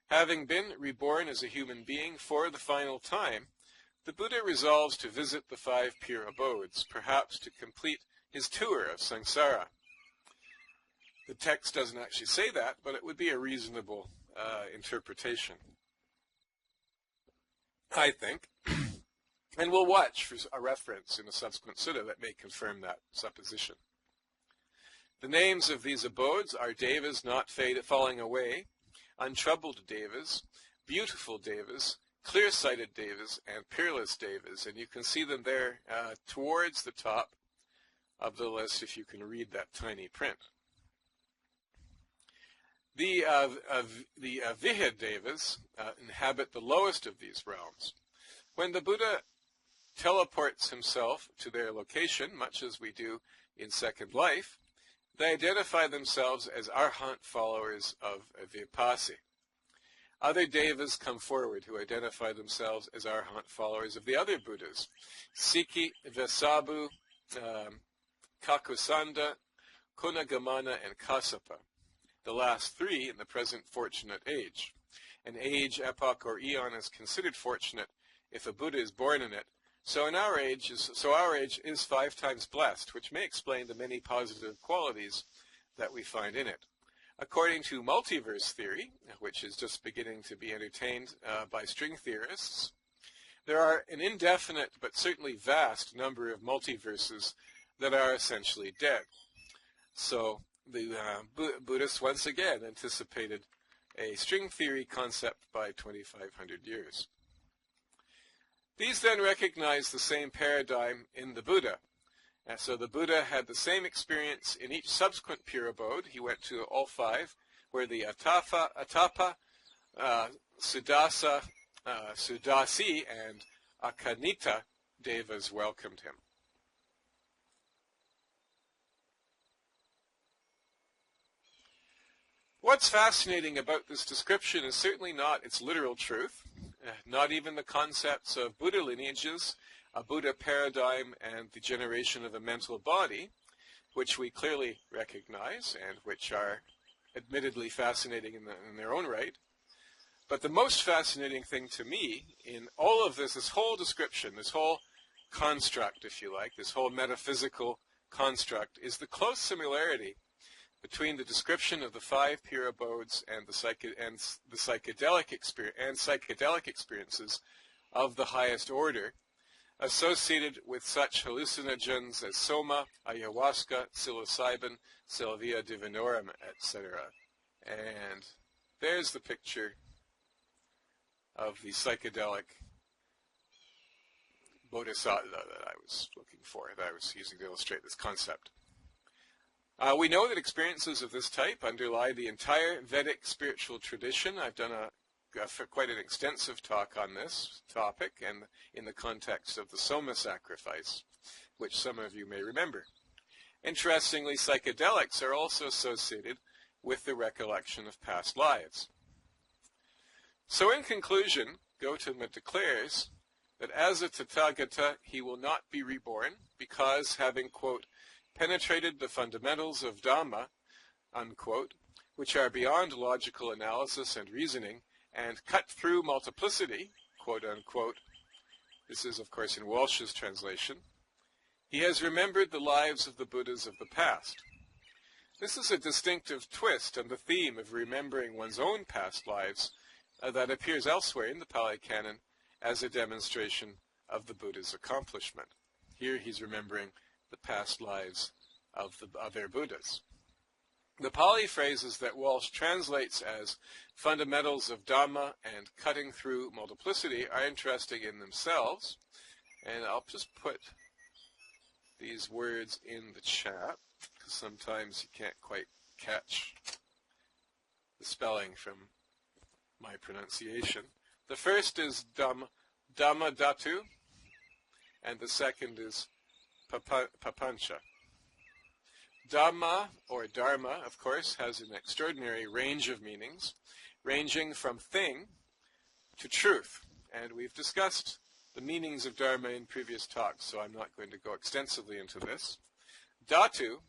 having been reborn as a human being for the final time, the Buddha resolves to visit the five pure abodes, perhaps to complete his tour of samsara. The text doesn't actually say that, but it would be a reasonable interpretation, I think. And we'll watch for a reference in a subsequent sutta that may confirm that supposition. The names of these abodes are devas not falling away, untroubled devas, beautiful devas, clear-sighted devas, and peerless devas. And you can see them there towards the top of the list if you can read that tiny print. The Vihid devas inhabit the lowest of these realms. When the Buddha teleports himself to their location, much as we do in Second Life, they identify themselves as Arhat followers of Vipassana. Other devas come forward who identify themselves as Arhat followers of the other Buddhas, Sikhi, Vesabu, Kakusanda, Kunagamana, and Kassapa, the last three in the present fortunate age. An age, epoch, or eon is considered fortunate if a Buddha is born in it. So our age is 5 times blessed, which may explain the many positive qualities that we find in it. According to multiverse theory, which is just beginning to be entertained by string theorists, there are an indefinite but certainly vast number of multiverses that are essentially dead. So the Buddhists once again anticipated a string theory concept by 2,500 years. These then recognize the same paradigm in the Buddha. And so the Buddha had the same experience in each subsequent pure abode. He went to all 5, where the Atapa, Sudasi, and Akanita devas welcomed him. What's fascinating about this description is certainly not its literal truth, not even the concepts of Buddha lineages, a Buddha paradigm, and the generation of a mental body, which we clearly recognize and which are admittedly fascinating in their own right. But the most fascinating thing to me in all of this whole description, this whole construct, if you like, this whole metaphysical construct, is the close similarity between the description of the 5 pure abodes and the psychedelic experiences of the highest order, associated with such hallucinogens as soma, ayahuasca, psilocybin, salvia divinorum, etc. And there's the picture of the psychedelic bodhisattva that I was looking for, that I was using to illustrate this concept. We know that experiences of this type underlie the entire Vedic spiritual tradition. I've done quite an extensive talk on this topic and in the context of the Soma sacrifice, which some of you may remember. Interestingly, psychedelics are also associated with the recollection of past lives. So in conclusion, Gautama declares that as a Tathagata he will not be reborn because having, quote, penetrated the fundamentals of Dhamma, unquote, which are beyond logical analysis and reasoning, and cut through multiplicity, quote unquote, this is of course in Walsh's translation, he has remembered the lives of the Buddhas of the past. This is a distinctive twist on the theme of remembering one's own past lives that appears elsewhere in the Pali Canon as a demonstration of the Buddha's accomplishment. Here he's remembering the past lives of the other Buddhas. The Pali phrases that Walsh translates as fundamentals of Dhamma and cutting through multiplicity are interesting in themselves, and I'll just put these words in the chat, because sometimes you can't quite catch the spelling from my pronunciation. The first is Dhamma Dhatu, and the second is Papancha. Dhamma, or Dharma, of course, has an extraordinary range of meanings, ranging from thing to truth. And we've discussed the meanings of Dharma in previous talks, so I'm not going to go extensively into this. Dhatu,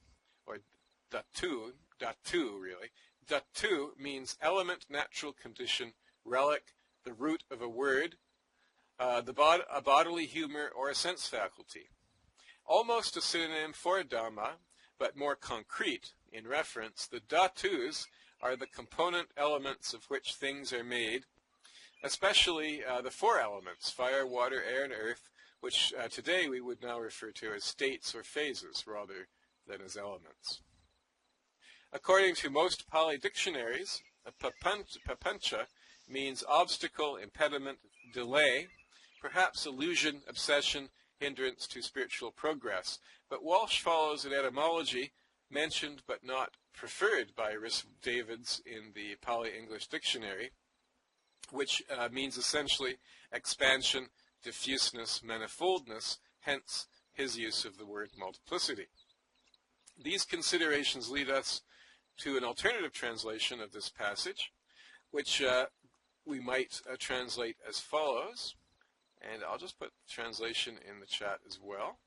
or Dhatu really, Dhatu means element, natural condition, relic, the root of a word, a bodily humor, or a sense faculty. almost a synonym for Dhamma, but more concrete in reference. The dhatus are the component elements of which things are made, especially the four elements, fire, water, air, and earth, which today we would now refer to as states or phases rather than as elements. According to most Pali dictionaries, papancha means obstacle, impediment, delay, perhaps illusion, obsession, hindrance to spiritual progress. But Walsh follows an etymology mentioned but not preferred by Rhys Davids in the Pali English Dictionary, which means essentially expansion, diffuseness, manifoldness, hence his use of the word multiplicity. These considerations lead us to an alternative translation of this passage, which we might translate as follows, and I'll just put the translation in the chat as well.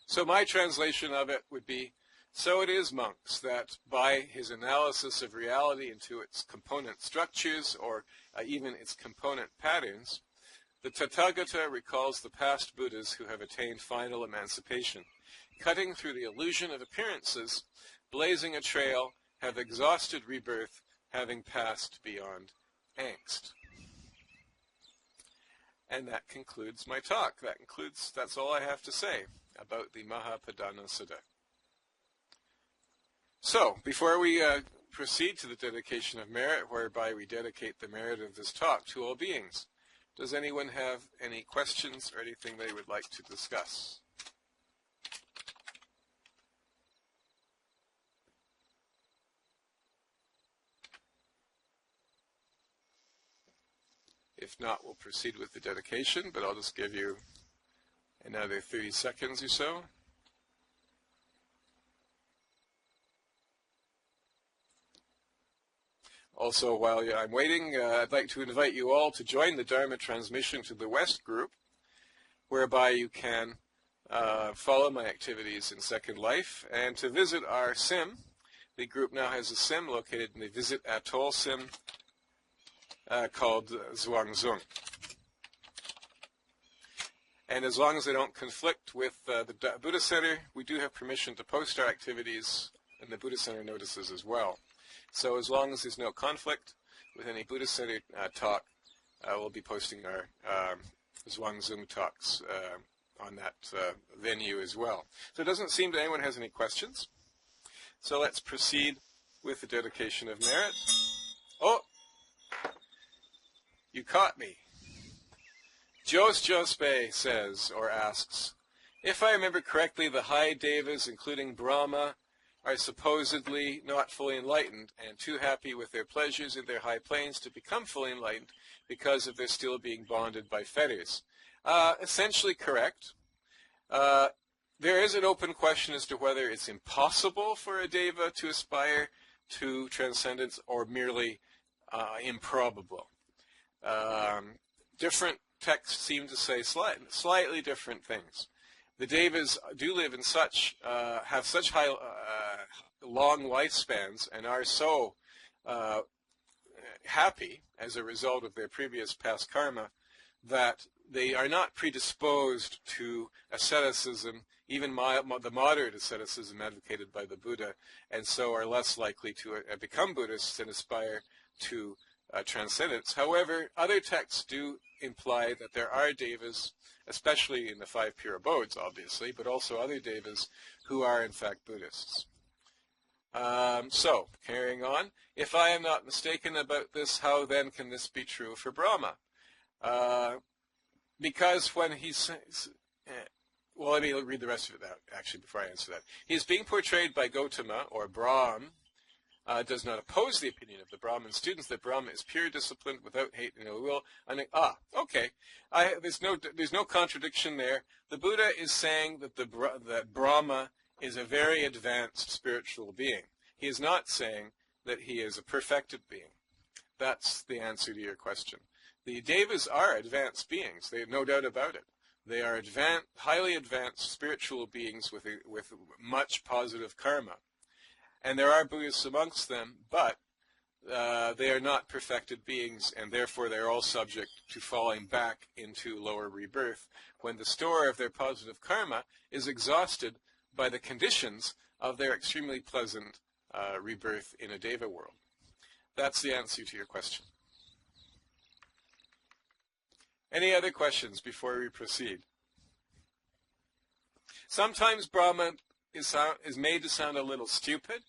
So my translation of it would be, so it is, monks, that by his analysis of reality into its component structures or even its component patterns, the Tathagata recalls the past Buddhas who have attained final emancipation, cutting through the illusion of appearances, blazing a trail, have exhausted rebirth, having passed beyond angst. And that concludes my talk. That's all I have to say about the Mahapadana Sutta. So, before we proceed to the dedication of merit, whereby we dedicate the merit of this talk to all beings, does anyone have any questions or anything they would like to discuss? If not, we'll proceed with the dedication, but I'll just give you another 30 seconds or so. Also, while I'm waiting, I'd like to invite you all to join the Dharma transmission to the West group, whereby you can follow my activities in Second Life, and to visit our sim. The group now has a sim located in the Visit Atoll sim called Zhuangzhung. And as long as they don't conflict with the Buddha Center, we do have permission to post our activities in the Buddha Center notices as well. So as long as there's no conflict with any Buddha Center talk, we'll be posting our Zhuangzhung talks on that venue as well. So it doesn't seem that anyone has any questions. So let's proceed with the dedication of merit. Oh! You caught me. Jos Jospe says, or asks, if I remember correctly, the high devas, including Brahma, are supposedly not fully enlightened and too happy with their pleasures in their high planes to become fully enlightened because of their still being bonded by fetters. Essentially correct. There is an open question as to whether it's impossible for a deva to aspire to transcendence or merely improbable. Different texts seem to say slightly different things. The devas do live in have such high, long lifespans and are so happy as a result of their previous past karma that they are not predisposed to asceticism, even the moderate asceticism advocated by the Buddha, and so are less likely to become Buddhists and aspire to transcendence. However, other texts do imply that there are devas, especially in the 5 pure abodes, obviously, but also other devas who are in fact Buddhists. So, carrying on, if I am not mistaken about this, how then can this be true for Brahma? Because when he says, well, let me read the rest of it out, actually, before I answer that. He is being portrayed by Gautama, or Brahm, does not oppose the opinion of the Brahmin students that Brahma is pure discipline without hate and ill will. Okay. There's no contradiction there. The Buddha is saying that that Brahma is a very advanced spiritual being. He is not saying that he is a perfected being. That's the answer to your question. The devas are advanced beings. They have no doubt about it. They are highly advanced spiritual beings with much positive karma. And there are Buddhists amongst them, but they are not perfected beings, and therefore they're all subject to falling back into lower rebirth when the store of their positive karma is exhausted by the conditions of their extremely pleasant rebirth in a Deva world. That's the answer to your question. Any other questions before we proceed? Sometimes Brahma is made to sound a little stupid.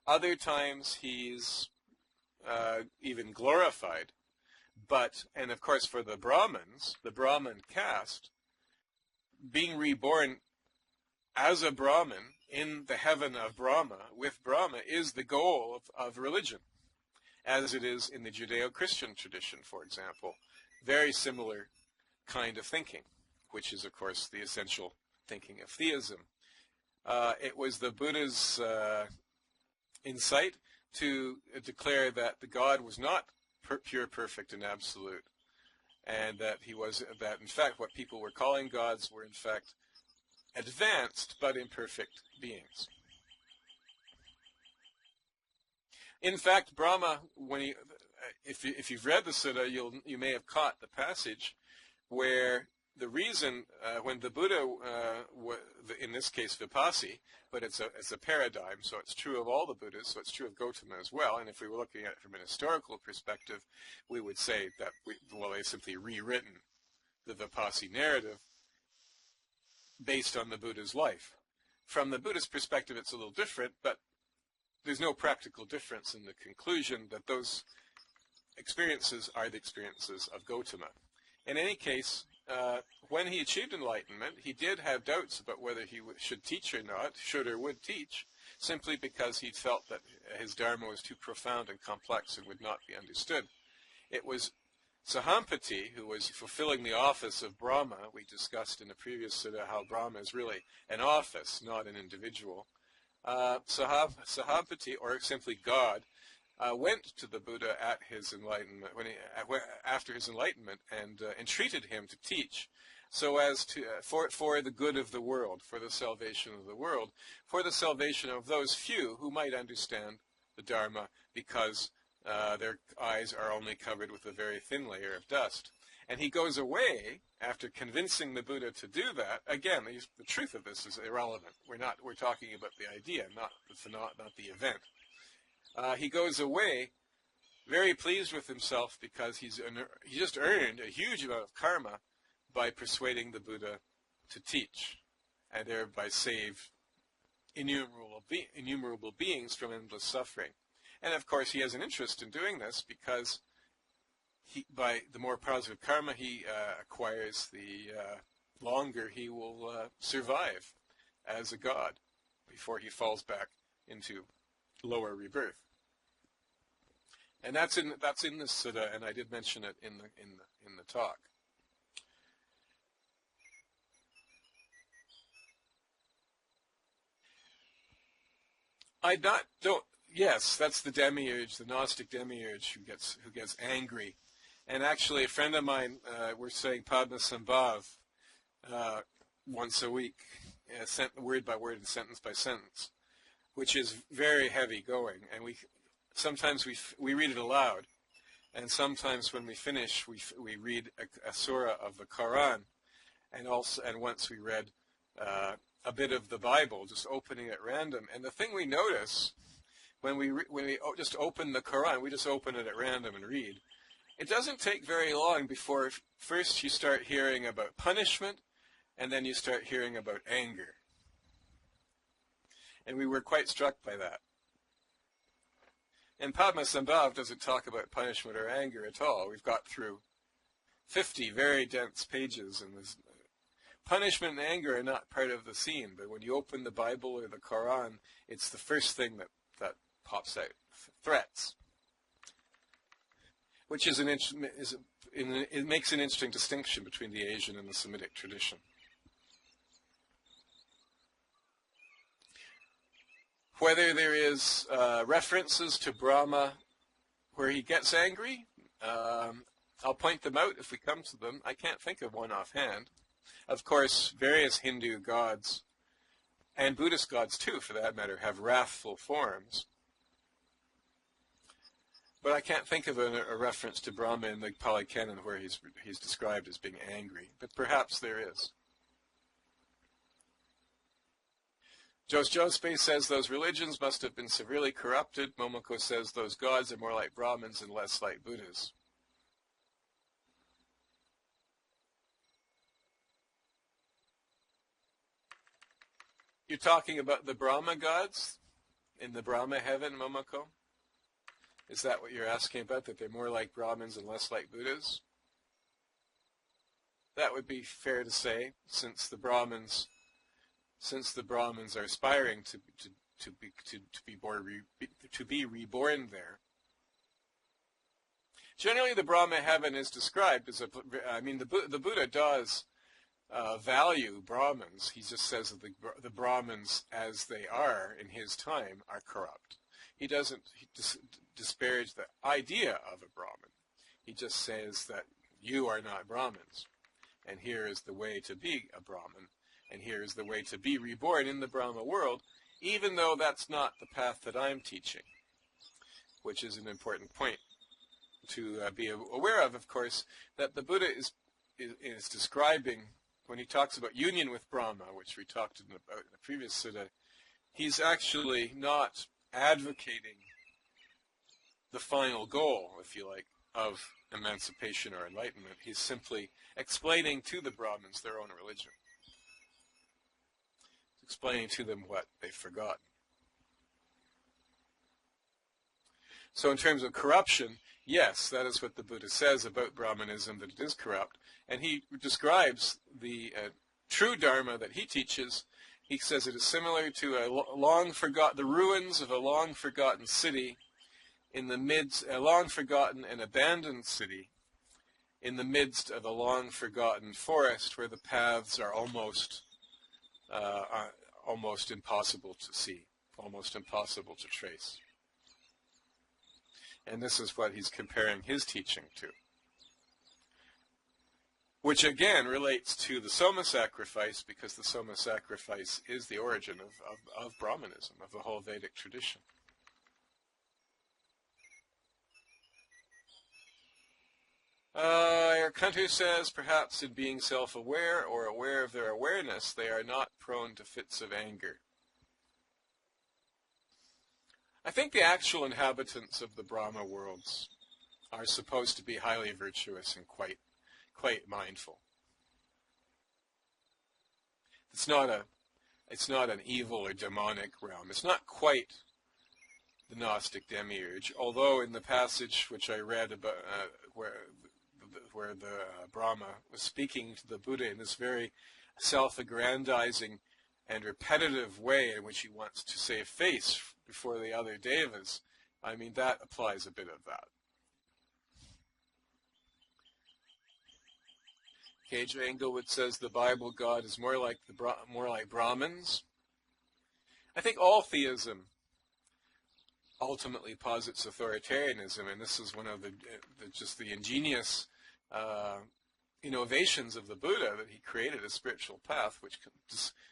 Other times he's even glorified. But, and of course for the Brahmins, the Brahmin caste, being reborn as a Brahmin in the heaven of Brahma, with Brahma, is the goal of religion, as it is in the Judeo-Christian tradition, for example. Very similar kind of thinking, which is, of course, the essential thinking of theism. It was the Buddha's insight to declare that the God was not pure, perfect, and absolute, and that in fact what people were calling gods were in fact advanced but imperfect beings. In fact, Brahma, if you've read the Sutta, you may have caught the passage where the reason when the Buddha, in this case Vipassi, but it's a paradigm, so it's true of all the Buddhas, so it's true of Gautama as well. And if we were looking at it from an historical perspective, we would say that they've simply rewritten the Vipassi narrative based on the Buddha's life. From the Buddhist perspective, it's a little different, but there's no practical difference in the conclusion that those experiences are the experiences of Gautama. In any case, when he achieved enlightenment, he did have doubts about whether he should teach or not, should or would teach, simply because he felt that his Dharma was too profound and complex and would not be understood. It was Sahampati, who was fulfilling the office of Brahma. We discussed in the previous Sutta how Brahma is really an office, not an individual. Sahampati, or simply God, went to the Buddha at his enlightenment, after his enlightenment, and entreated him to teach, so as to for the good of the world, for the salvation of the world, for the salvation of those few who might understand the Dharma, because their eyes are only covered with a very thin layer of dust. And he goes away after convincing the Buddha to do that. Again, the truth of this is irrelevant. We're talking about the idea, not the event. He goes away very pleased with himself because he just earned a huge amount of karma by persuading the Buddha to teach, and thereby save innumerable beings from endless suffering. And of course he has an interest in doing this because by the more positive karma he acquires, the longer he will survive as a god before he falls back into lower rebirth. And that's in this Sutta, and I did mention it in the talk. Yes, that's the demiurge, the Gnostic demiurge who gets angry. And actually, a friend of mine, we're saying Padmasambhav once a week, word by word and sentence by sentence, which is very heavy going. And sometimes we read it aloud, and sometimes when we finish, we read a surah of the Quran, and once we read a bit of the Bible, just opening at random. And the thing we notice when we just open the Quran, we just open it at random and read. It doesn't take very long before first you start hearing about punishment, and then you start hearing about anger. And we were quite struck by that. And Padmasambhav doesn't talk about punishment or anger at all. We've got through 50 very dense pages, and punishment and anger are not part of the scene. But when you open the Bible or the Quran, it's the first thing that pops out: threats. Which is it makes an interesting distinction between the Asian and the Semitic tradition. Whether there is references to Brahma where he gets angry, I'll point them out if we come to them. I can't think of one offhand. Of course, various Hindu gods, and Buddhist gods too, for that matter, have wrathful forms. But I can't think of a reference to Brahma in the Pali Canon where he's described as being angry. But perhaps there is. Jospe says those religions must have been severely corrupted. Momoko says those gods are more like Brahmins and less like Buddhas. You're talking about the Brahma gods in the Brahma heaven, Momoko? Is that what you're asking about, that they're more like Brahmins and less like Buddhas? That would be fair to say, since the Brahmins are aspiring to be reborn there. Generally, the Brahma heaven is described as the Buddha does value Brahmins. He just says that the Brahmins, as they are in his time, are corrupt. He doesn't disparage the idea of a Brahmin. He just says that you are not Brahmins, and here is the way to be a Brahmin, and here is the way to be reborn in the Brahma world, even though that's not the path that I'm teaching, which is an important point to be aware of course, that the Buddha is describing, when he talks about union with Brahma, which we talked about in the previous sutta, he's actually not advocating the final goal, if you like, of emancipation or enlightenment. He's simply explaining to the Brahmins their own religion. He's explaining to them what they've forgotten. So in terms of corruption, yes, that is what the Buddha says about Brahmanism, that it is corrupt. And he describes the true Dharma that he teaches. He says it is similar to the ruins of a long-forgotten city in the midst, a long-forgotten and abandoned city in the midst of a long-forgotten forest where the paths are almost impossible to see, almost impossible to trace. And this is what he's comparing his teaching to, which again relates to the Soma sacrifice, because the Soma sacrifice is the origin of Brahmanism, of the whole Vedic tradition. Erkantu says, perhaps in being self-aware or aware of their awareness, they are not prone to fits of anger. I think the actual inhabitants of the Brahma worlds are supposed to be highly virtuous and quite mindful. It's not an evil or demonic realm. It's not quite the Gnostic demiurge, although in the passage which I read about where the Brahma was speaking to the Buddha in this very self-aggrandizing and repetitive way in which he wants to save face before the other devas, I mean, that applies a bit of that. K.J. Englewood says the Bible God is more like Brahmins. I think all theism ultimately posits authoritarianism, and this is one of the ingenious innovations of the Buddha, that he created a spiritual path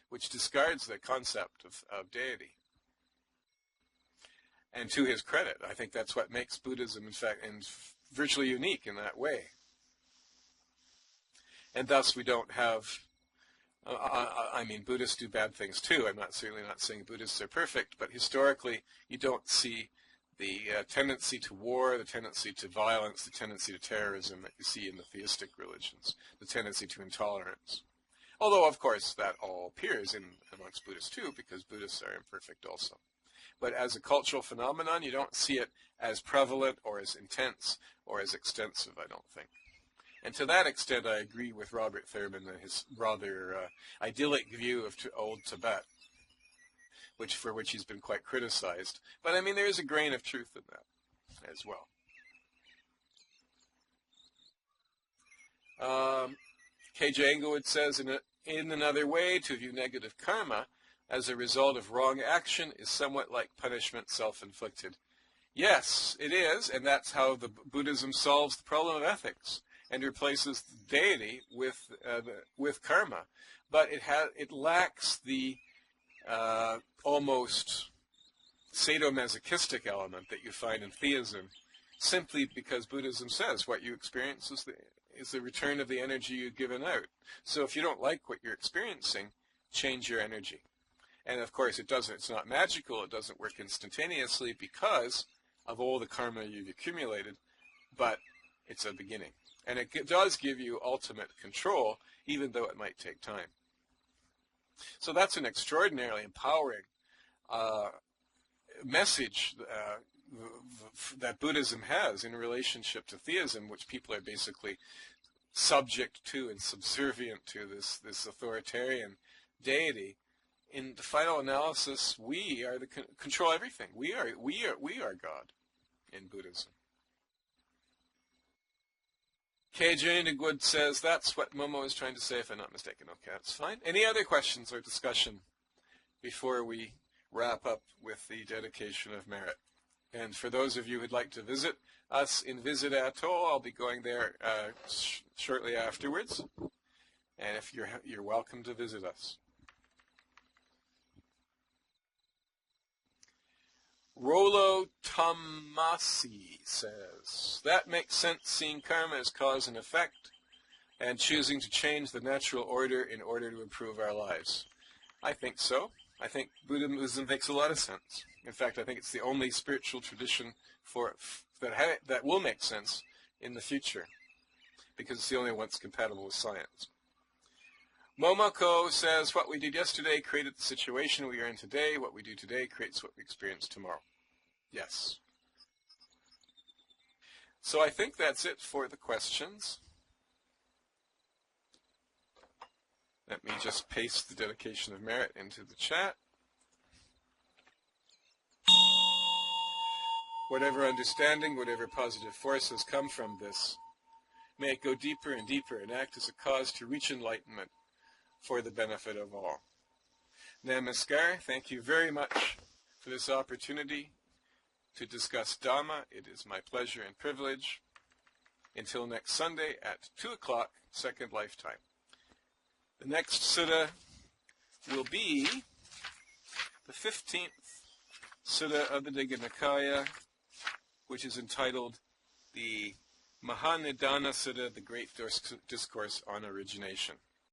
which discards the concept of deity. And to his credit, I think that's what makes Buddhism, in fact, virtually unique in that way. And thus we don't have, Buddhists do bad things too. I'm certainly not saying Buddhists are perfect, but historically you don't see the tendency to war, the tendency to violence, the tendency to terrorism that you see in the theistic religions, the tendency to intolerance. Although, of course, that all appears amongst Buddhists too, because Buddhists are imperfect also. But as a cultural phenomenon, you don't see it as prevalent or as intense or as extensive, I don't think. And to that extent, I agree with Robert Thurman and his rather idyllic view of old Tibet, for which he's been quite criticized. But I mean, there is a grain of truth in that as well. K.J. Englewood says, in another way, to view negative karma as a result of wrong action is somewhat like punishment self-inflicted. Yes, it is, and that's how the Buddhism solves the problem of ethics and replaces deity with karma. But it lacks the almost sadomasochistic element that you find in theism, simply because Buddhism says what you experience is the return of the energy you've given out. So if you don't like what you're experiencing, change your energy. And of course it's not magical, it doesn't work instantaneously because of all the karma you've accumulated, but it's a beginning. And it does give you ultimate control, even though it might take time. So that's an extraordinarily empowering message that Buddhism has in relationship to theism, which people are basically subject to and subservient to this authoritarian deity. In the final analysis, we are control everything. We are God in Buddhism. K. Journeygood says that's what Momo is trying to say, if I'm not mistaken. Okay, that's fine. Any other questions or discussion before we wrap up with the dedication of merit? And for those of you who'd like to visit us in Visit Atoll, I'll be going there shortly afterwards. And if you're welcome to visit us. Rolo Tomasi says, that makes sense, seeing karma as cause and effect and choosing to change the natural order in order to improve our lives. I think so. I think Buddhism makes a lot of sense. In fact, I think it's the only spiritual tradition that will make sense in the future, because it's the only one that's compatible with science. Momoko says, what we did yesterday created the situation we are in today. What we do today creates what we experience tomorrow. Yes. So I think that's it for the questions. Let me just paste the dedication of merit into the chat. Whatever understanding, whatever positive force has come from this, may it go deeper and deeper and act as a cause to reach enlightenment for the benefit of all. Namaskar. Thank you very much for this opportunity to discuss Dhamma. It is my pleasure and privilege. Until next Sunday at 2 o'clock, second lifetime. The next sutta will be the 15th sutta of the Digha Nikaya, which is entitled the Mahapadana Sutta, the Great Discourse on Origination.